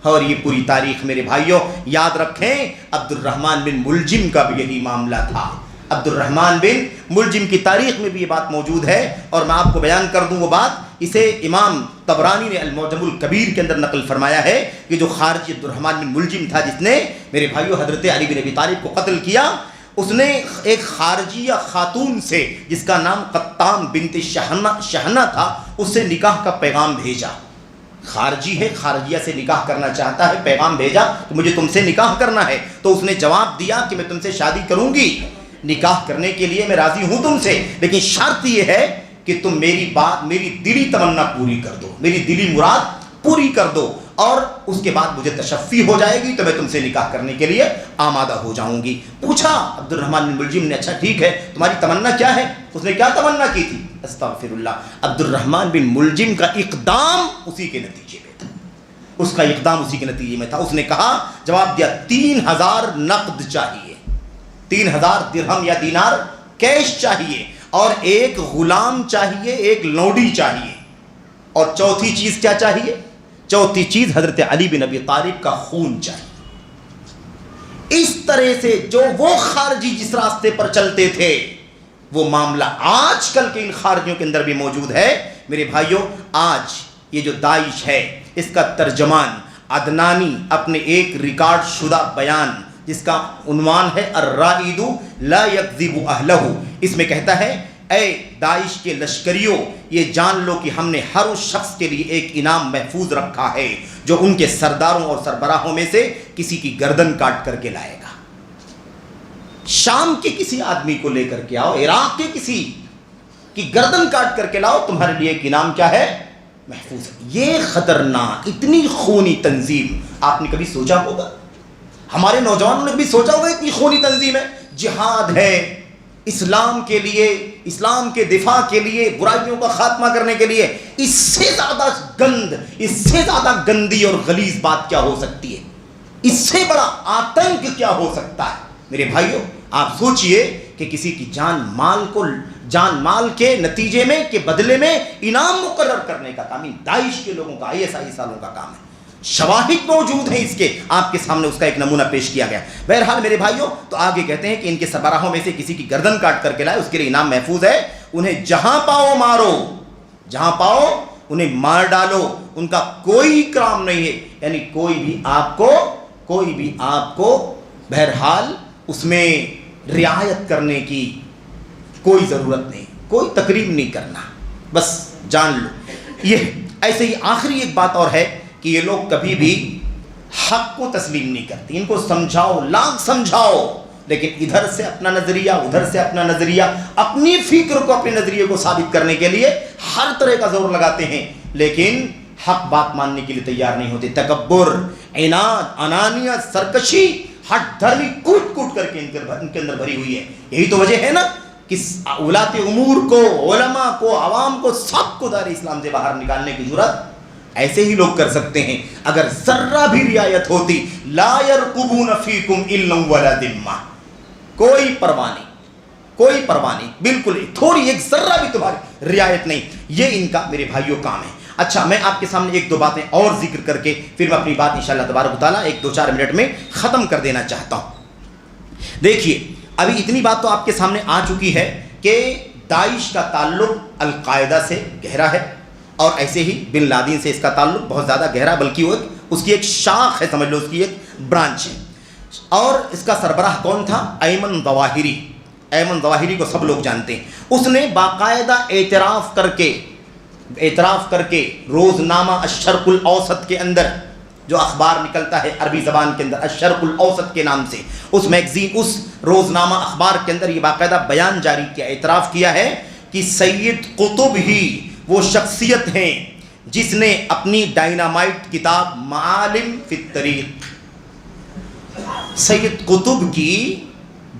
اور یہ پوری تاریخ میرے بھائیوں یاد رکھیں، عبد الرحمن بن ملجم کا بھی یہی معاملہ تھا۔ عبد الرحمن بن ملجم کی تاریخ میں بھی یہ بات موجود ہے، اور میں آپ کو بیان کر دوں وہ بات، اسے امام طبرانی نے المعجم الکبیر کے اندر نقل فرمایا ہے کہ جو خارجی عبد الرحمن بن ملجم تھا، جس نے میرے بھائیوں حضرت علی بن ابی طالب کو قتل کیا، اس نے ایک خارجیہ خاتون سے جس کا نام قطام بنت شہنہ تھا، اس سے نکاح کا پیغام بھیجا۔ خارجی ہے، خارجیہ سے نکاح کرنا چاہتا ہے، پیغام بھیجا کہ مجھے تم سے نکاح کرنا ہے، تو اس نے جواب دیا کہ میں تم سے شادی کروں گی، نکاح کرنے کے لیے میں راضی ہوں تم سے، لیکن شرط یہ ہے کہ تم میری بات، میری دلی تمنا پوری کر دو، میری دلی مراد پوری کر دو، اور اس کے بعد مجھے تشفی ہو جائے گی تو میں تم سے نکاح کرنے کے لیے آمادہ ہو جاؤں گی۔ پوچھا عبد الرحمن بن ملجم نے، اچھا ٹھیک ہے، تمہاری تمنا کیا ہے؟ اس نے کیا تمنا کی تھی؟ استغفر اللہ، عبد الرحمن بن ملجم کا اقدام اسی کے نتیجے میں تھا، اس کا اقدام اسی کے نتیجے میں تھا۔ اس نے کہا، جواب دیا، 3000 نقد چاہیے، 3000 درہم یا دینار کیش چاہیے، اور ایک غلام چاہیے، ایک لونڈی چاہیے، اور چوتھی چیز کیا چاہیے؟ چوتھی چیز حضرت علی بن ابی طالب کا خون چاہیے۔ اس طرح سے جو وہ خارجی جس راستے پر چلتے تھے، وہ معاملہ آج کل کے ان خارجیوں کے اندر بھی موجود ہے۔ میرے بھائیوں، آج یہ جو داعش ہے، اس کا ترجمان عدنانی اپنے ایک ریکارڈ شدہ بیان جس کا عنوان ہے الرائد لا یکذب اہلہ. اس میں کہتا ہے اے داعش کے لشکریوں، یہ جان لو کہ ہم نے ہر اس شخص کے لیے ایک انعام محفوظ رکھا ہے جو ان کے سرداروں اور سربراہوں میں سے کسی کی گردن کاٹ کر کے لائے گا. شام کے کسی آدمی کو لے کر کے آؤ، عراق کے کسی کی گردن کاٹ کر کے لاؤ، تمہارے لیے ایک انعام کیا ہے؟ محفوظ ہے. یہ خطرناک اتنی خونی تنظیم آپ نے کبھی سوچا ہوگا؟ ہمارے نوجوانوں نے کبھی سوچا ہوگا اتنی خونی تنظیم ہے؟ جہاد ہے اسلام کے لیے، اسلام کے دفاع کے لیے، برائیوں کا خاتمہ کرنے کے لیے. اس سے زیادہ گند، اس سے زیادہ گندی اور غلیظ بات کیا ہو سکتی ہے؟ اس سے بڑا آتنک کیا ہو سکتا ہے؟ میرے بھائیوں، آپ سوچئے کہ کسی کی جان مال کے نتیجے میں کے بدلے میں انعام مقرر کرنے کا کام داعش کے لوگوں کا، ISI والوں کا کام ہے. شواہد موجود ہیں اس کے، آپ کے سامنے اس کا ایک نمونہ پیش کیا گیا. بہرحال میرے بھائیوں، تو آگے کہتے ہیں کہ ان کے سربراہوں میں سے کسی کی گردن کاٹ کر کے لائے، اس کے لیے انعام محفوظ ہے. انہیں جہاں پاؤ مارو، جہاں پاؤ انہیں مار ڈالو، ان کا کوئی کرام نہیں ہے. یعنی کوئی بھی آپ کو بہرحال اس میں رعایت کرنے کی کوئی ضرورت نہیں، کوئی تقریب نہیں کرنا، بس جان لو. یہ ایسے ہی آخری ایک بات اور ہے کہ یہ لوگ کبھی بھی حق کو تسلیم نہیں کرتے. ان کو سمجھاؤ، لاکھ سمجھاؤ، لیکن ادھر سے اپنا نظریہ، ادھر سے اپنا نظریہ، اپنی فکر کو، اپنے نظریے کو ثابت کرنے کے لیے ہر طرح کا زور لگاتے ہیں، لیکن حق بات ماننے کے لیے تیار نہیں ہوتے. تکبر، عناد، انانیت، سرکشی، ہٹ دھرمی کوٹ کوٹ کر کے ان کے اندر بھری ہوئی ہے. یہی تو وجہ ہے نا کہ ولاۃ امور کو، علماء کو، عوام کو، سب کو دار اسلام سے باہر نکالنے کی ضرورت ایسے ہی لوگ کر سکتے ہیں اگر ذرہ بھی رعایت ہوتی. لا یرقبون فیکم الا ولا ذمہ، کوئی پرواہ نہیں، بالکل تھوڑی ایک ذرہ بھی تمہاری رعایت نہیں. یہ ان کا میرے بھائیوں کام ہے. اچھا، میں آپ کے سامنے ایک دو باتیں اور ذکر کر کے پھر میں اپنی بات انشاءاللہ تبارک و تعالیٰ 1-2-4 منٹ میں ختم کر دینا چاہتا ہوں. دیکھیے، ابھی اتنی بات تو آپ کے سامنے آ چکی ہے کہ داعش کا تعلق القاعدہ سے گہرا ہے، اور ایسے ہی بن لادن سے اس کا تعلق بہت زیادہ گہرا، بلکہ وہ اس کی ایک شاخ ہے، سمجھ لو اس کی ایک برانچ ہے. اور اس کا سربراہ کون تھا؟ ایمن ظواہری کو سب لوگ جانتے ہیں. اس نے باقاعدہ اعتراف کر کے روزنامہ الشرق الاوسط کے اندر جو اخبار نکلتا ہے عربی زبان کے اندر، الشرق الاوسط کے نام سے، اس میگزین، اس روزنامہ اخبار کے اندر یہ باقاعدہ بیان جاری کیا، اعتراف کیا ہے کہ سید قطب ہی وہ شخصیت ہیں جس نے اپنی ڈائنامائٹ کتاب معالم فی الطریق، سید قطب کی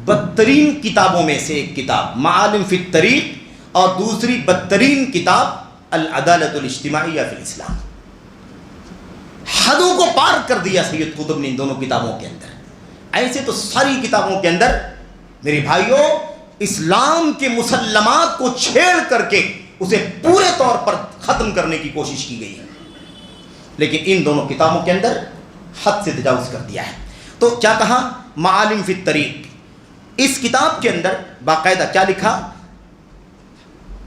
بدترین کتابوں میں سے ایک کتاب معالم فی الطریق، اور دوسری بدترین کتاب العدالت الاجتماعیہ فی الاسلام. حدوں کو پار کر دیا سید قطب نے ان دونوں کتابوں کے اندر. ایسے تو ساری کتابوں کے اندر میرے بھائیوں اسلام کے مسلمات کو چھیڑ کر کے اسے پورے طور پر ختم کرنے کی کوشش کی گئی ہے، لیکن ان دونوں کتابوں کے اندر حد سے تجاوز کر دیا ہے. تو کیا کہا؟ معالم فی الطریق. اس کتاب کے اندر باقاعدہ کیا لکھا؟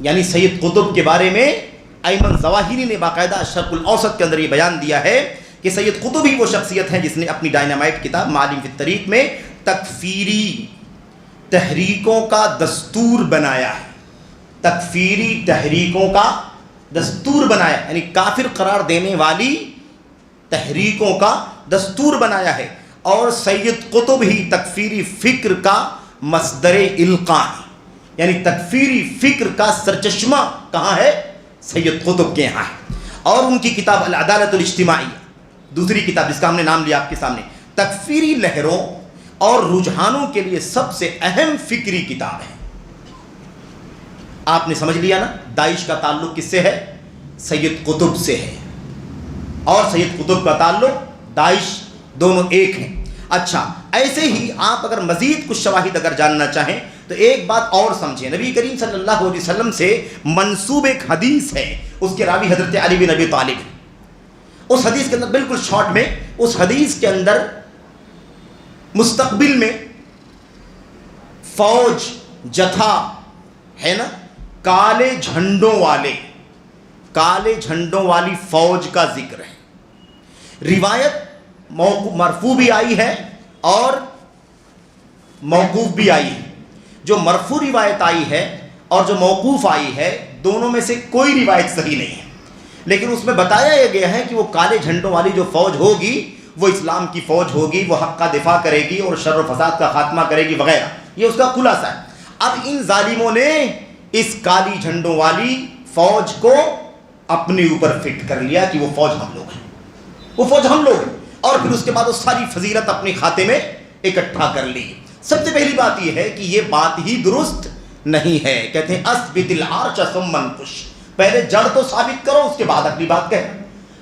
یعنی سید قطب کے بارے میں ایمن ظواہری نے باقاعدہ الشرق الاوسط کے اندر یہ بیان دیا ہے کہ سید قطب ہی وہ شخصیت ہے جس نے اپنی ڈائنامائٹ کتاب معالم فی الطریق میں تکفیری تحریکوں کا دستور بنایا ہے. تکفیری تحریکوں کا دستور بنایا، یعنی کافر قرار دینے والی تحریکوں کا دستور بنایا ہے. اور سید قطب ہی تکفیری فکر کا مصدر القاء ہے، یعنی تکفیری فکر کا سرچشمہ کہاں ہے؟ سید قطب کے یہاں ہے. اور ان کی کتاب العدالت الاجتماعیہ، دوسری کتاب جس کا ہم نے نام لیا آپ کے سامنے، تکفیری لہروں اور رجحانوں کے لیے سب سے اہم فکری کتاب ہے. آپ نے سمجھ لیا نا داعش کا تعلق کس سے ہے؟ سید قطب سے ہے، اور سید قطب کا تعلق داعش، دونوں ایک ہیں. اچھا، ایسے ہی آپ اگر مزید کچھ شواہد اگر جاننا چاہیں تو ایک بات اور سمجھیں. نبی کریم صلی اللہ علیہ وسلم سے منسوب ایک حدیث ہے، اس کے راوی حضرت علی بن ابی طالب. اس حدیث کے اندر بالکل شارٹ میں، اس حدیث کے اندر مستقبل میں فوج جتھا ہے نا، کالے جھنڈوں والی فوج کا ذکر ہے. روایت مرفوع بھی آئی ہے اور موقوف بھی آئی ہے. جو مرفوع روایت آئی ہے اور جو موقوف آئی ہے دونوں میں سے کوئی روایت صحیح نہیں ہے، لیکن اس میں بتایا یہ گیا ہے کہ وہ کالے جھنڈوں والی جو فوج ہوگی وہ اسلام کی فوج ہوگی، وہ حق کا دفاع کرے گی اور شر و فساد کا خاتمہ کرے گی وغیرہ. یہ اس کا خلاصہ ہے. اب ان ظالموں نے اس کالی جھنڈوں والی فوج کو اپنے اوپر فٹ کر لیا کہ وہ فوج ہم لوگ ہیں، وہ فوج ہم لوگ ہیں، اور پھر اس کے بعد وہ ساری فضیلت اپنے کھاتے میں اکٹھا کر لی. سب سے پہلی بات یہ ہے کہ یہ بات ہی درست نہیں ہے. کہتے ہیں اثبت العرش ثم انقش، پہلے جڑ تو ثابت کرو اس کے بعد اگلی بات کہہ.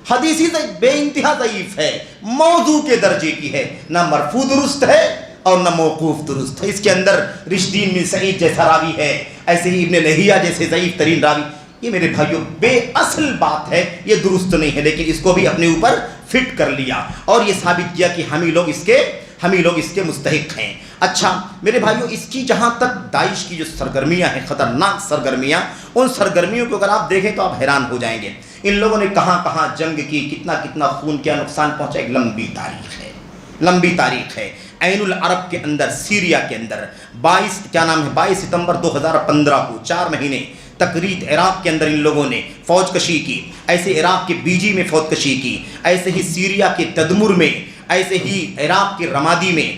حدیثی بے انتہا ضعیف ہے، موضوع کے درجے کی ہے، نہ مرفوع درست ہے اور نہ موقوف درست ہے. اس کے اندر رشدین بن سعید جیسا راوی ہے، ایسے ہی ابن لہیہ جیسے ضعیف ترین راوی. یہ میرے بھائیوں بے اصل بات ہے، یہ درست نہیں ہے، لیکن اس کو بھی اپنے اوپر فٹ کر لیا اور یہ ثابت کیا کہ ہم ہی لوگ اس کے مستحق ہیں. اچھا میرے بھائیوں، اس کی جہاں تک داعش کی جو سرگرمیاں ہیں، خطرناک سرگرمیاں، ان سرگرمیوں کو اگر آپ دیکھیں تو آپ حیران ہو جائیں گے. ان لوگوں نے کہاں کہاں جنگ کی، کتنا خون کیا نقصان پہنچا، ایک لمبی تاریخ ہے. عین العرب کے اندر، سیریا کے اندر 22 ستمبر 2015 کو 4 مہینے تقریب عراق کے اندر ان لوگوں نے فوج کشی کی. ایسے عراق کے بیجی میں فوج کشی کی، ایسے ہی سیریا کے تدمر میں، ایسے ہی عراق کے رمادی میں.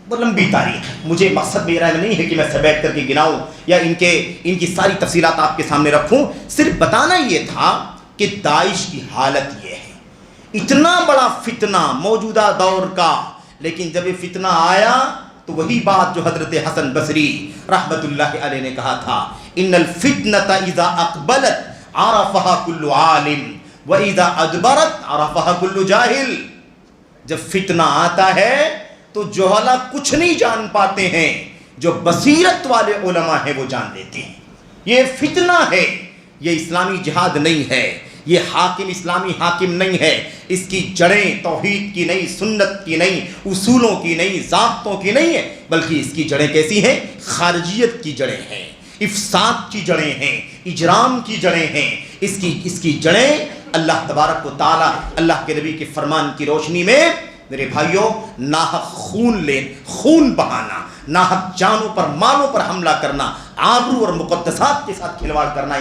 وہ لمبی تاریخ ہے. مجھے مقصد میرا نہیں ہے کہ میں سے بیٹھ کر کے گناؤں یا ان کی ساری تفصیلات آپ کے سامنے رکھوں. صرف بتانا یہ تھا کہ داعش کی حالت یہ ہے. اتنا بڑا فتنہ موجودہ دور کا، لیکن جب یہ فتنہ آیا تو وہی بات جو حضرت حسن بصری رحمت اللہ علیہ نے کہا تھا، ان الفتنۃ اذا اقبلت عرفها كل عالم واذا ادبرت عرفها كل جاہل. جب فتنہ آتا ہے تو جہلا کچھ نہیں جان پاتے ہیں، جو بصیرت والے علماء ہیں وہ جان لیتے ہیں. یہ فتنہ ہے، یہ اسلامی جہاد نہیں ہے، یہ حاکم اسلامی حاکم نہیں ہے. اس کی جڑیں توحید کی نہیں، سنت کی نہیں، اصولوں کی نہیں، ضابطوں کی نہیں ہے، بلکہ اس کی جڑیں کیسی ہیں؟ خارجیت کی جڑیں ہیں، افساد کی جڑیں ہیں، اجرام کی جڑیں ہیں. اس کی جڑیں اللہ تبارک و تعالی، اللہ کے نبی کے فرمان کی روشنی میں میرے بھائیوں ناحق خون بہانا، ناحق جانوں پر مالوں پر حملہ کرنا، آبرو اور مقدسات کے ساتھ کھلواڑ کرنا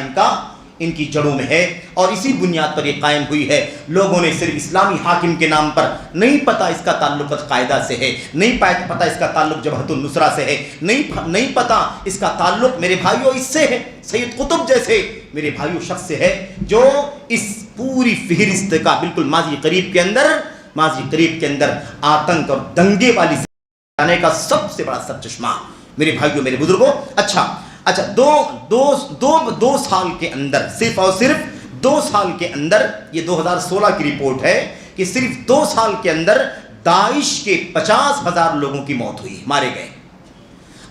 ان کی جڑوں میں ہے. اور اسی بنیاد پر یہ قائم ہوئی ہے. لوگوں نے صرف اسلامی حاکم کے نام پر نہیں پتا اس کا تعلق القاعدہ سے ہے، نہیں پتا اس کا تعلق جبہت النصرہ سے ہے، نہیں پتا اس کا تعلق میرے بھائیوں اس سے ہے، سید قطب جیسے میرے بھائیوں شخص سے ہے، جو اس پوری فہرست کا بالکل ماضی قریب کے اندر آتنک اور دنگے والی جانے کا سب سے بڑا سرچشمہ میرے بھائیوں میرے بزرگوں. اچھا دو سال کے اندر، صرف اور صرف 2 سال کے اندر، یہ 2016 کی رپورٹ ہے کہ صرف 2 سال کے اندر داعش کے 50,000 لوگوں کی موت ہوئی، مارے گئے.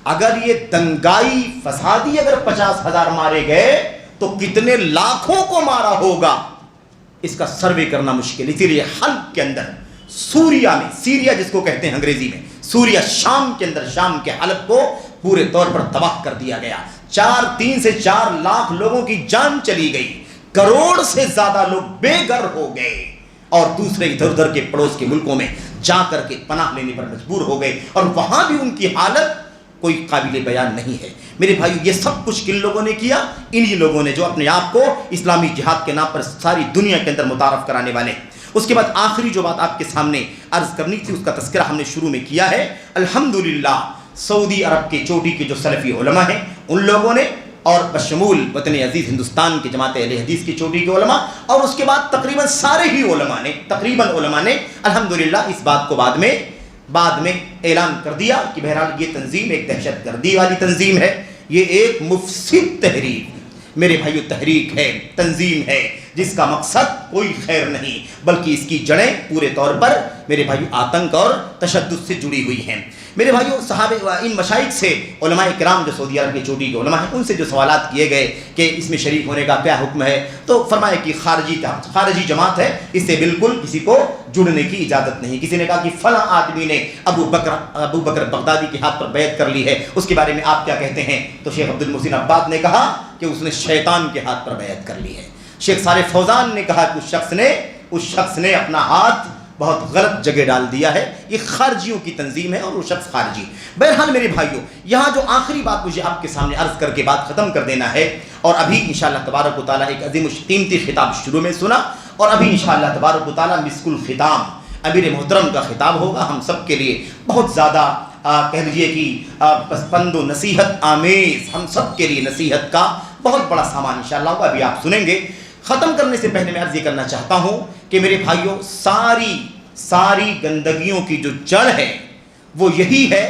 اگر یہ دنگائی فسادی اگر 50,000 مارے گئے تو کتنے لاکھوں کو مارا ہوگا اس کا سروے کرنا مشکل. اسی لیے حلب کے اندر، سوریا میں، سیریا جس کو کہتے ہیں انگریزی میں، سوریا شام کے اندر، شام کے حلب کو پورے طور پر تباہ کر دیا گیا. 3 سے 4 لاکھ لوگوں کی جان چلی گئی، کروڑ سے زیادہ لوگ بے گھر ہو گئے اور دوسرے ادھر ادھر کے پڑوس کے ملکوں میں جا کر کے پناہ لینے پر مجبور ہو گئے، اور وہاں بھی ان کی حالت کوئی قابل بیان نہیں ہے. میرے بھائیو یہ سب کچھ کن لوگوں نے کیا؟ انہی لوگوں نے جو اپنے آپ کو اسلامی جہاد کے نام پر ساری دنیا کے اندر متعارف کرانے والے. اس کے بعد آخری جو بات آپ کے سامنے عرض کرنی تھی اس کا تذکرہ ہم نے شروع میں کیا ہے. الحمدللہ سعودی عرب کے چوٹی کے جو سلفی علماء ہیں ان لوگوں نے، اور بشمول وطن عزیز ہندوستان کے جماعت اہل حدیث کی چوٹی کے علماء، اور اس کے بعد تقریباً سارے ہی علماء نے الحمدللہ اس بات کو بعد میں اعلان کر دیا کہ بہرحال یہ تنظیم ایک دہشت گردی والی تنظیم ہے، یہ ایک مفسد تحریک میرے بھائیو تحریک ہے، تنظیم ہے جس کا مقصد کوئی خیر نہیں، بلکہ اس کی جڑیں پورے طور پر میرے بھائیو آتنک اور تشدد سے جڑی ہوئی ہیں. میرے بھائیو صحابہ ان مشائخ سے، علماء کرام جو سعودی عرب کے چوٹی کے علماء ہیں، ان سے جو سوالات کیے گئے کہ اس میں شریک ہونے کا کیا حکم ہے، تو فرمایا کہ خارجی جماعت ہے، اس سے بالکل کسی کو جڑنے کی اجازت نہیں. کسی نے کہا کہ فلاں آدمی نے ابو بکر بغدادی کے ہاتھ پر بیعت کر لی ہے، اس کے بارے میں آپ کیا کہتے ہیں؟ تو شیخ عبد المحسن عباد نے کہا کہ اس نے شیطان کے ہاتھ پر بیعت کر لی ہے. شیخ صالح فوزان نے کہا کہ اس شخص نے اپنا ہاتھ بہت غلط جگہ ڈال دیا ہے. یہ خارجیوں کی تنظیم ہے اور وہ شخص خارجی. بہرحال میرے بھائیوں، یہاں جو آخری بات مجھے آپ کے سامنے عرض کر کے بات ختم کر دینا ہے، اور ابھی انشاءاللہ تبارک و تعالیٰ ایک عظیم و قیمتی خطاب شروع میں سنا، اور ابھی انشاءاللہ تبارک و تعالیٰ مسک الختام امیر محترم کا خطاب ہوگا ہم سب کے لیے بہت زیادہ کہہ لیجیے کہ پند و نصیحت آمیز، ہم سب کے لیے نصیحت کا بہت بڑا سامان انشاءاللہ ہوگا. ابھی آپ سنیں گے. ختم کرنے سے پہلے میں عرض یہ کرنا چاہتا ہوں کہ میرے بھائیوں، ساری گندگیوں کی جو جڑ ہے وہ یہی ہے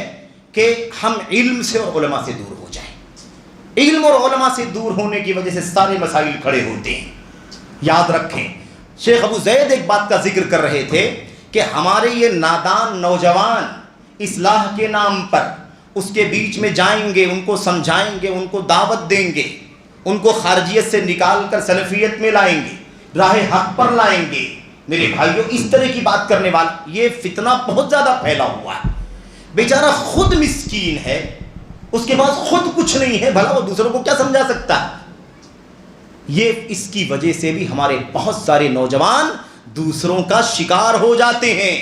کہ ہم علم سے اور علماء سے دور ہو جائیں. علم اور علماء سے دور ہونے کی وجہ سے سارے مسائل کھڑے ہوتے ہیں. یاد رکھیں، شیخ ابو زید ایک بات کا ذکر کر رہے تھے کہ ہمارے یہ نادان نوجوان اصلاح کے نام پر اس کے بیچ میں جائیں گے، ان کو سمجھائیں گے، ان کو دعوت دیں گے، ان کو خارجیت سے نکال کر سلفیت میں لائیں گے، راہ حق پر لائیں گے. میرے بھائیوں، اس طرح کی بات کرنے والا یہ فتنہ بہت زیادہ پھیلا ہوا ہے. بیچارہ خود مسکین ہے، اس کے پاس خود کچھ نہیں ہے، بھلا وہ دوسروں کو کیا سمجھا سکتا ہے؟ یہ اس کی وجہ سے بھی ہمارے بہت سارے نوجوان دوسروں کا شکار ہو جاتے ہیں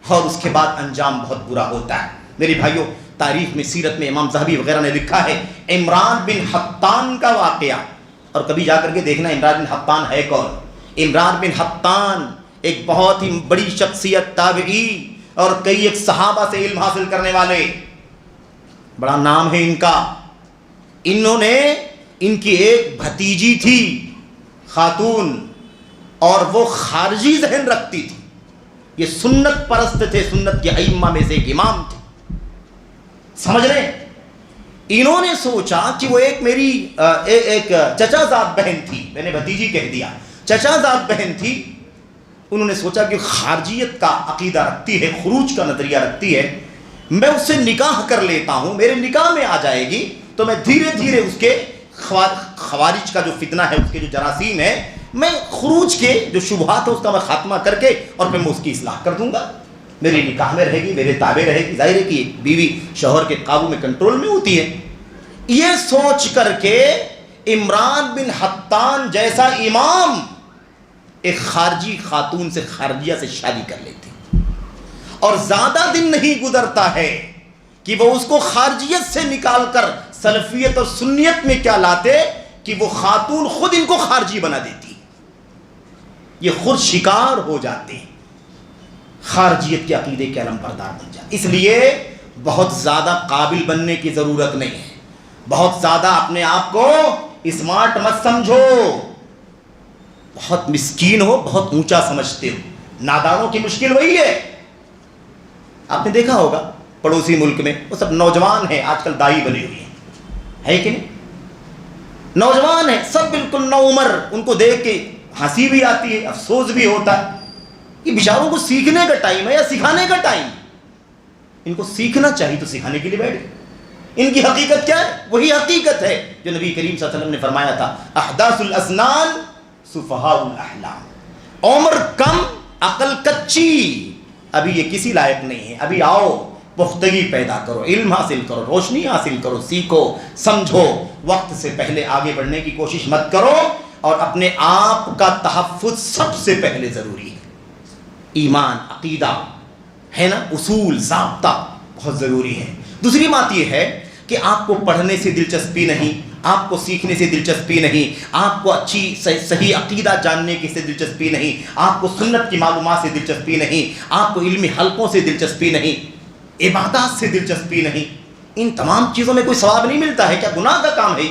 اور اس کے بعد انجام بہت برا ہوتا ہے. میرے بھائیوں، تاریخ میں، سیرت میں امام ذہبی وغیرہ نے لکھا ہے عمران بن حطان کا واقعہ، اور کبھی جا کر کے دیکھنا عمران بن حطان ہے کون. عمران بن حطان ایک بہت ہی بڑی شخصیت، تابعی اور کئی ایک صحابہ سے علم حاصل کرنے والے، بڑا نام ہے ان کا. انہوں نے، ان کی ایک بھتیجی تھی خاتون، اور وہ خارجی ذہن رکھتی تھی. یہ سنت پرست تھے، سنت کے ائمہ میں سے ایک امام تھے. سمجھ رہے ہیں؟ انہوں نے سوچا کہ وہ ایک میری ایک چچا زاد بہن تھی، میں نے بھتیجی کہہ دیا، چچا زاد بہن تھی. انہوں نے سوچا کہ خارجیت کا عقیدہ رکھتی ہے، خروج کا نظریہ رکھتی ہے، میں اس سے نکاح کر لیتا ہوں، میرے نکاح میں آ جائے گی تو میں دھیرے دھیرے اس کے خوارج کا جو فتنہ ہے، اس کے جو جراثیم ہے، میں خروج کے جو شبہات ہے اس کا میں خاتمہ کر کے اور پھر میں اس کی اصلاح کر دوں گا، میری نکاح میں رہے گی، میرے تابع رہے گی. ظاہر ہے کہ بیوی شوہر کے قابو میں، کنٹرول میں ہوتی ہے. یہ سوچ کر کے عمران بن حطان جیسا امام ایک خارجی خاتون سے، خارجیہ سے شادی کر لیتے، اور زیادہ دن نہیں گزرتا ہے کہ وہ اس کو خارجیت سے نکال کر سلفیت اور سنیت میں کیا لاتے کہ وہ خاتون خود ان کو خارجی بنا دیتی. یہ خود شکار ہو جاتے ہیں، خارجیت کے عقیدے کے علم بردار بن جاتے. اس لیے بہت زیادہ قابل بننے کی ضرورت نہیں ہے، بہت زیادہ اپنے آپ کو اسمارٹ مت سمجھو، بہت مسکین ہو، بہت اونچا سمجھتے ہو. نادانوں کی مشکل وہی ہے. آپ نے دیکھا ہوگا پڑوسی ملک میں وہ سب نوجوان ہیں، آج کل دائی بنے ہوئے ہیں، ہے کہ نہیں؟ نوجوان ہیں سب، بالکل نو عمر. ان کو دیکھ کے ہنسی بھی آتی ہے، افسوس بھی ہوتا ہے. یہ بیچاروں کو سیکھنے کا ٹائم ہے یا سکھانے کا ٹائم؟ ان کو سیکھنا چاہیے تو سکھانے کے لیے بیٹھے. ان کی حقیقت کیا ہے؟ وہی حقیقت ہے جو نبی کریم صلی اللہ علیہ وسلم نے فرمایا تھا، احداث الاسنان سفہاء الاحلام. عمر کم، عقل کچی، ابھی یہ کسی لائق نہیں ہے. ابھی آؤ، پختگی پیدا کرو، علم حاصل کرو، روشنی حاصل کرو، سیکھو، سمجھو. وقت سے پہلے آگے بڑھنے کی کوشش مت کرو، اور اپنے آپ کا تحفظ سب سے پہلے ضروری ہے. ایمان، عقیدہ ہے نا، اصول، ضابطہ بہت ضروری ہے. دوسری بات یہ ہے کہ آپ کو پڑھنے سے دلچسپی نہیں، آپ کو سیکھنے سے دلچسپی نہیں، آپ کو اچھی صحیح عقیدہ جاننے کی سے دلچسپی نہیں، آپ کو سنت کی معلومات سے دلچسپی نہیں، آپ کو علمی حلقوں سے دلچسپی نہیں، عبادات سے دلچسپی نہیں. ان تمام چیزوں میں کوئی ثواب نہیں ملتا ہے. کیا گناہ کا کام ہے؟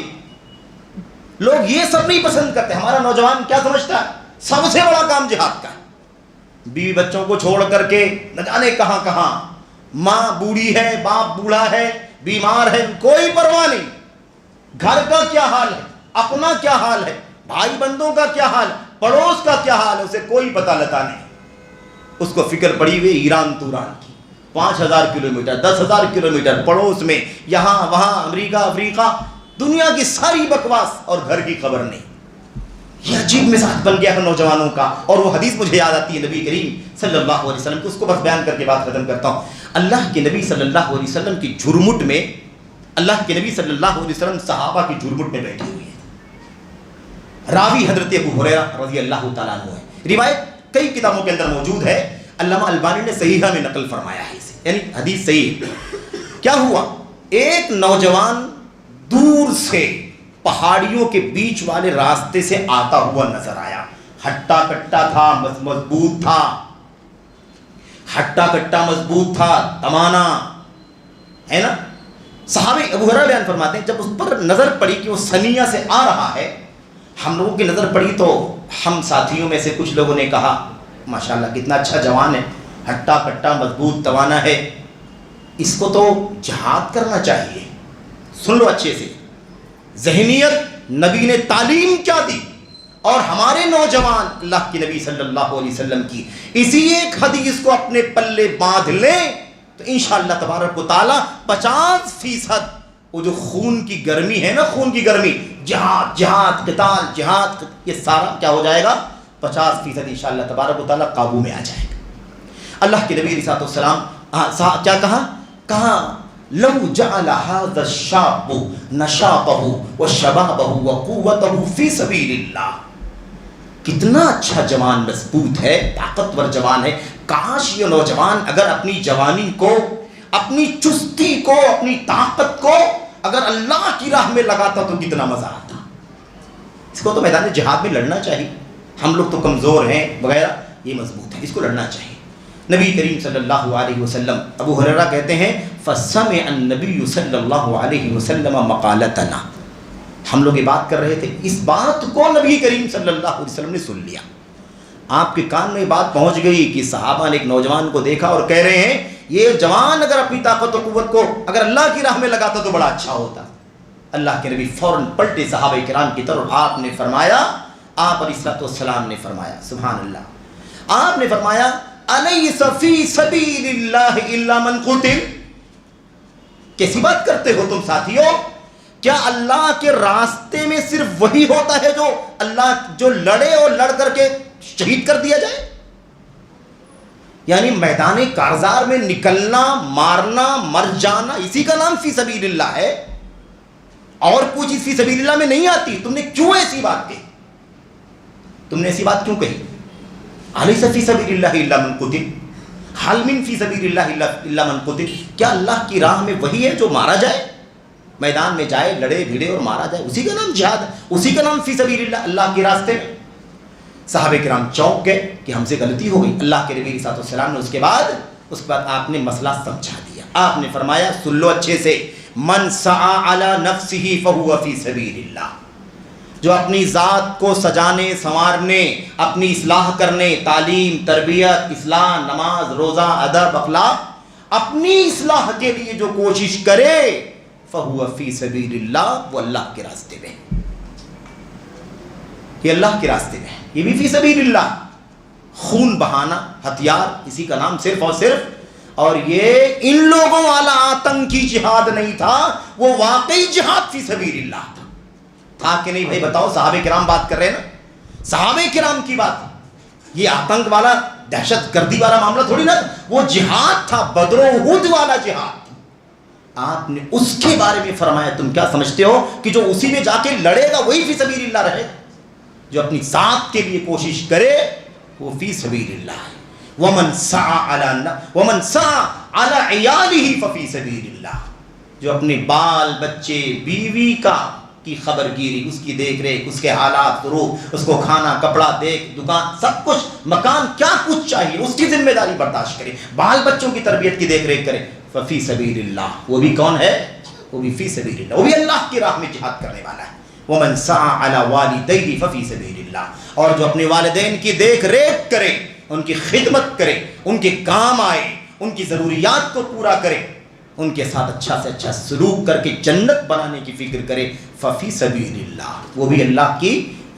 لوگ یہ سب نہیں پسند کرتے. ہمارا نوجوان کیا سمجھتا ہے؟ سب سے بڑا کام جہاد کا ہے. بیوی بچوں کو چھوڑ کر کے نہ جانے کہاں کہاں، ماں بوڑھی ہے، باپ بوڑھا ہے، بیمار ہے، کوئی پرواہ نہیں. گھر کا کیا حال ہے، اپنا کیا حال ہے، بھائی بندوں کا کیا حال، پڑوس کا کیا حال ہے، اسے کوئی پتہ لتا نہیں. اس کو فکر پڑی ہوئی ایران توران کی، 5000 کلومیٹر، 10,000 کلومیٹر پڑوس میں، یہاں وہاں، امریکہ افریقہ، دنیا کی ساری بکواس، اور گھر کی خبر نہیں. یہ عجیب مزاج بن گیا ہے نوجوانوں کا. اور وہ حدیث مجھے یاد آتی ہے نبی کریم صلی اللہ علیہ وسلم کی، اس کو بس بیان کر کے بات ختم کرتا ہوں. اللہ کے نبی صلی اللہ علیہ وسلم کی جھرمٹ میں، اللہ کے نبی صلی اللہ علیہ وسلم صحابہ کی جھرمٹ میں بیٹھے ہوئے ہیں. راوی حضرت ابو ہریرہ رضی اللہ تعالیٰ عنہ ہے. روایت کئی کتابوں کے اندر موجود ہے، علامہ البانی نے صحیحہ میں نقل فرمایا ہے اسے، یعنی حدیث صحیح ہے۔ کیا ہوا، ایک نوجوان دور سے پہاڑیوں کے بیچ والے راستے سے آتا ہوا نظر آیا، ہٹا کٹا تھا، مضبوط تھا، ہٹا کٹا مضبوط تھا، تمانا ہے نا۔ صحابی ابو ہریرہ بیان فرماتے ہیں جب اس پر نظر پڑی کہ وہ سنیہ سے آ رہا ہے، ہم لوگوں کی نظر پڑی تو ہم ساتھیوں میں سے کچھ لوگوں نے کہا ماشاءاللہ کتنا اچھا جوان ہے، ہٹا کٹا مضبوط توانا ہے، اس کو تو جہاد کرنا چاہیے۔ سن لو اچھے سے، ذہنیت نبی نے تعلیم کیا دی، اور ہمارے نوجوان اللہ کے نبی صلی اللہ علیہ وسلم کی اسی ایک حدیث کو اپنے پلے باندھ لیں تو انشاءاللہ تبارک و تعالی 50% وہ جو خون کی گرمی ہے نا، خون کی گرمی، جہاد جہاد قتال جہاد، یہ سارا کیا ہو جائے گا، 50% انشاءاللہ تبارک و تعالی قابو میں آ جائے گا۔ اللہ کے نبی علیہ السلام کیا کہا لو جعل هذا الشاب نشاطه وشبابه وقوته في سبيل الله، کتنا اچھا جوان، مضبوط ہے، طاقتور جوان ہے، کاش یہ نوجوان اگر اپنی جوانی کو، اپنی چستی کو، اپنی طاقت کو اگر اللہ کی راہ میں لگاتا تو کتنا مزہ آتا۔ اس کو تو میدان جہاد میں لڑنا چاہیے، ہم لوگ تو کمزور ہیں وغیرہ، یہ مضبوط ہے، اس کو لڑنا چاہیے۔ نبی کریم صلی اللہ علیہ وسلم، ابو ہریرہ کہتے ہیں فَسَمِعَ النَّبِيُّ صلی اللہ علیہ وسلم مقالتنا، ہم لوگ یہ بات کر رہے تھے، اس بات کو نبی کریم صلی اللہ علیہ وسلم نے سن لیا، آپ کے کان میں بات پہنچ گئی کہ صحابہ نے ایک نوجوان کو دیکھا اور کہہ رہے ہیں یہ جوان اگر اپنی طاقت و قوت کو اگر اللہ کی راہ میں لگاتا تو بڑا اچھا ہوتا۔ اللہ کے نبی فوراً پلٹے صحابہ کرام کی طرف، آپ نے فرمایا، آپ علیہ السلام نے فرمایا، سبحان اللہ، آپ نے فرمایا الیس فی سبیل اللہ الا من قتل، کیسی بات کرتے ہو تم ساتھیوں، کیا اللہ کے راستے میں صرف وہی ہوتا ہے جو اللہ جو لڑے اور لڑ کر کے شہید کر دیا جائے؟ یعنی میدان کارزار میں نکلنا، مارنا، مر جانا، اسی کا نام فی سبیل اللہ ہے، اور کوئی چیز فی سبیل اللہ میں نہیں آتی۔ تم نے کیوں ایسی بات کہی، تم نے ایسی بات کیوں کہی؟ الیس فی سبیل اللہ الا من قتل، حل من فی سبیل اللہ الا من قتل، کیا اللہ کی راہ میں وہی ہے جو مارا جائے، میدان میں جائے، لڑے بھیڑے اور مارا جائے، اسی کا نام جہاد ہے، اسی کا نام فی سبیل اللہ، اللہ کے راستے میں۔ صحابہ کرام چونک گئے کہ ہم سے غلطی ہو گئی۔ اللہ کے نبی صلی اللہ علیہ وسلم نے اس کے بعد آپ نے مسئلہ سمجھا دیا، آپ نے فرمایا سن لو اچھے سے، من سعى على نفسه فهو فی سبیل اللہ، جو اپنی ذات کو سجانے سنوارنے، اپنی اصلاح کرنے، تعلیم، تربیت، اصلاح، نماز، روزہ، ادب، اخلاق، اپنی اصلاح کے لیے جو کوشش کرے فَهُوَ فِي سَبِيلِ اللَّهِ، وہ اللہ کے راستے میں، یہ اللہ کے راستے میں، یہ بھی فی سبیل اللہ۔ خون بہانا، ہتھیار، اسی کا نام صرف اور صرف، اور یہ ان لوگوں والا آتنکی جہاد نہیں تھا، وہ واقعی جہاد فی سبیل اللہ تھا کہ نہیں بھائی بتاؤ؟ صحابہ کرام بات کر رہے ہیں نا، صحابہ کرام کی بات، یہ آتنک والا، دہشت گردی والا معاملہ تھوڑی نا، وہ جہاد تھا، بدر و احد والا جہاد۔ آپ نے اس کے بارے میں فرمایا، تم کیا سمجھتے ہو کہ جو اسی میں جا کے لڑے گا وہی فی سبیل اللہ رہے گا؟ جو اپنی ذات کے لیے کوشش کرے وہ فی سبیل اللہ ہے۔ وَمَنْ سَعَى عَلَى عِيَالِهِ فَفِي سَبِيلِ اللَّهِ، جو اپنے بال بچے بیوی کی خبر گیری، اس کی دیکھ ریکھ، اس کے حالات ضرور، اس کو کھانا کپڑا دیکھ، دکان، سب کچھ، مکان، کیا کچھ چاہیے اس کی ذمہ داری برداشت کرے، بال بچوں کی تربیت کی دیکھ ریکھ کرے، ففی سبیل اللہ، وہ بھی کون ہے؟ وہ بھی فی سبیل اللہ، وہ بھی اللہ کی راہ میں جہاد کرنے والا ہے۔ وَمَنْ سَعَى عَلَى وَالِدَيْهِ فَفِي سَبِيلِ اللَّهِ، اور جو اپنے والدین کی دیکھ ریکھ کرے، ان کی خدمت کرے، ان کے کام آئے، ان کی ضروریات کو پورا کرے، ان کے ساتھ اچھا سے اچھا سلوک کر کے جنت بنانے کی فکر کرے، فَفِي سَبِيلِ اللَّهِ، وہ بھی اللہ کی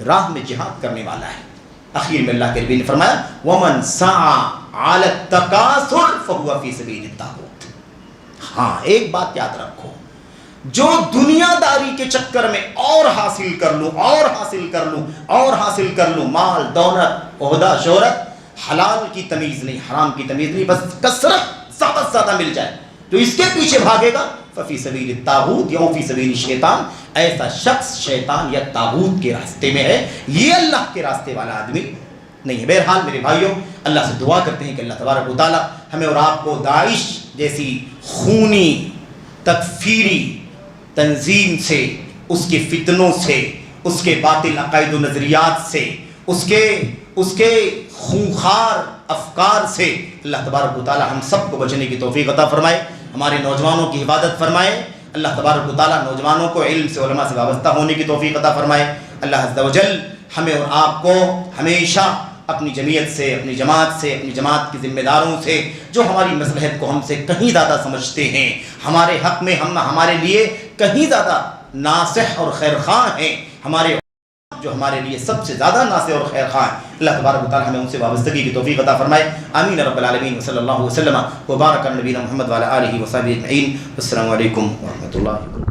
راہ میں جہاد کرنے والا ہے۔ اخیر میں اللہ کے نبی نے فرمایا وَمَنْ سَعَى عَلَى التَّكَاثُرِ فَهُوَ فِي سَبِيلِ الطَّاغُوتِ۔ ہاں ایک بات یاد رکھو، جو دنیا داری کے چکر میں اور حاصل کر لوں، اور حاصل کر لوں، اور حاصل کر لوں، مال، دولت، عہدہ، شہرت، حلال کی تمیز نہیں، حرام کی تمیز نہیں، بس کثرت زیادہ سے زیادہ مل جائے، جو اس کے پیچھے بھاگے گا ففی سبیل الطاغوت یا فی سبیل الشیطان، ایسا شخص شیطان یا طاغوت کے راستے میں ہے۔ یہ اللہ کے راستے والا آدمی نہیں ہے۔ بہرحال میرے بھائیوں، اللہ سے دعا کرتے ہیں کہ اللہ تبارک و تعالیٰ ہمیں اور آپ کو داعش جیسی خونی تکفیری تنظیم سے، اس کے فتنوں سے، اس کے باطل عقائد و نظریات سے، اس کے خونخوار افکار سے اللہ تبارک و تعالیٰ ہم سب کو بچنے کی توفیق عطا فرمائے، ہمارے نوجوانوں کی حفاظت فرمائے۔ اللہ تبارک و تعالیٰ نوجوانوں کو علم سے، علماء سے وابستہ ہونے کی توفیق عطا فرمائے۔ اللہ عز و جل ہمیں اور آپ کو ہمیشہ اپنی جمعیت سے، اپنی جماعت کے ذمہ داروں سے، جو ہماری مصلحت کو ہم سے کہیں زیادہ سمجھتے ہیں، ہمارے حق میں ہمارے لیے کہیں زیادہ ناصح اور خیر خواہ ہیں، جو ہمارے لیے سب سے زیادہ ناصح اور خیر خواہ ہیں، اللہ تبارک و تعالی ہمیں ان سے وابستگی کی توفیق عطا فرمائے۔ آمین رب العالمین، صلی اللہ وسلم وبارک علی نبینا محمد وعلی آلہ وصحبہ اجمعین۔ السلام علیکم ورحمۃ اللہ وبرکاتہ۔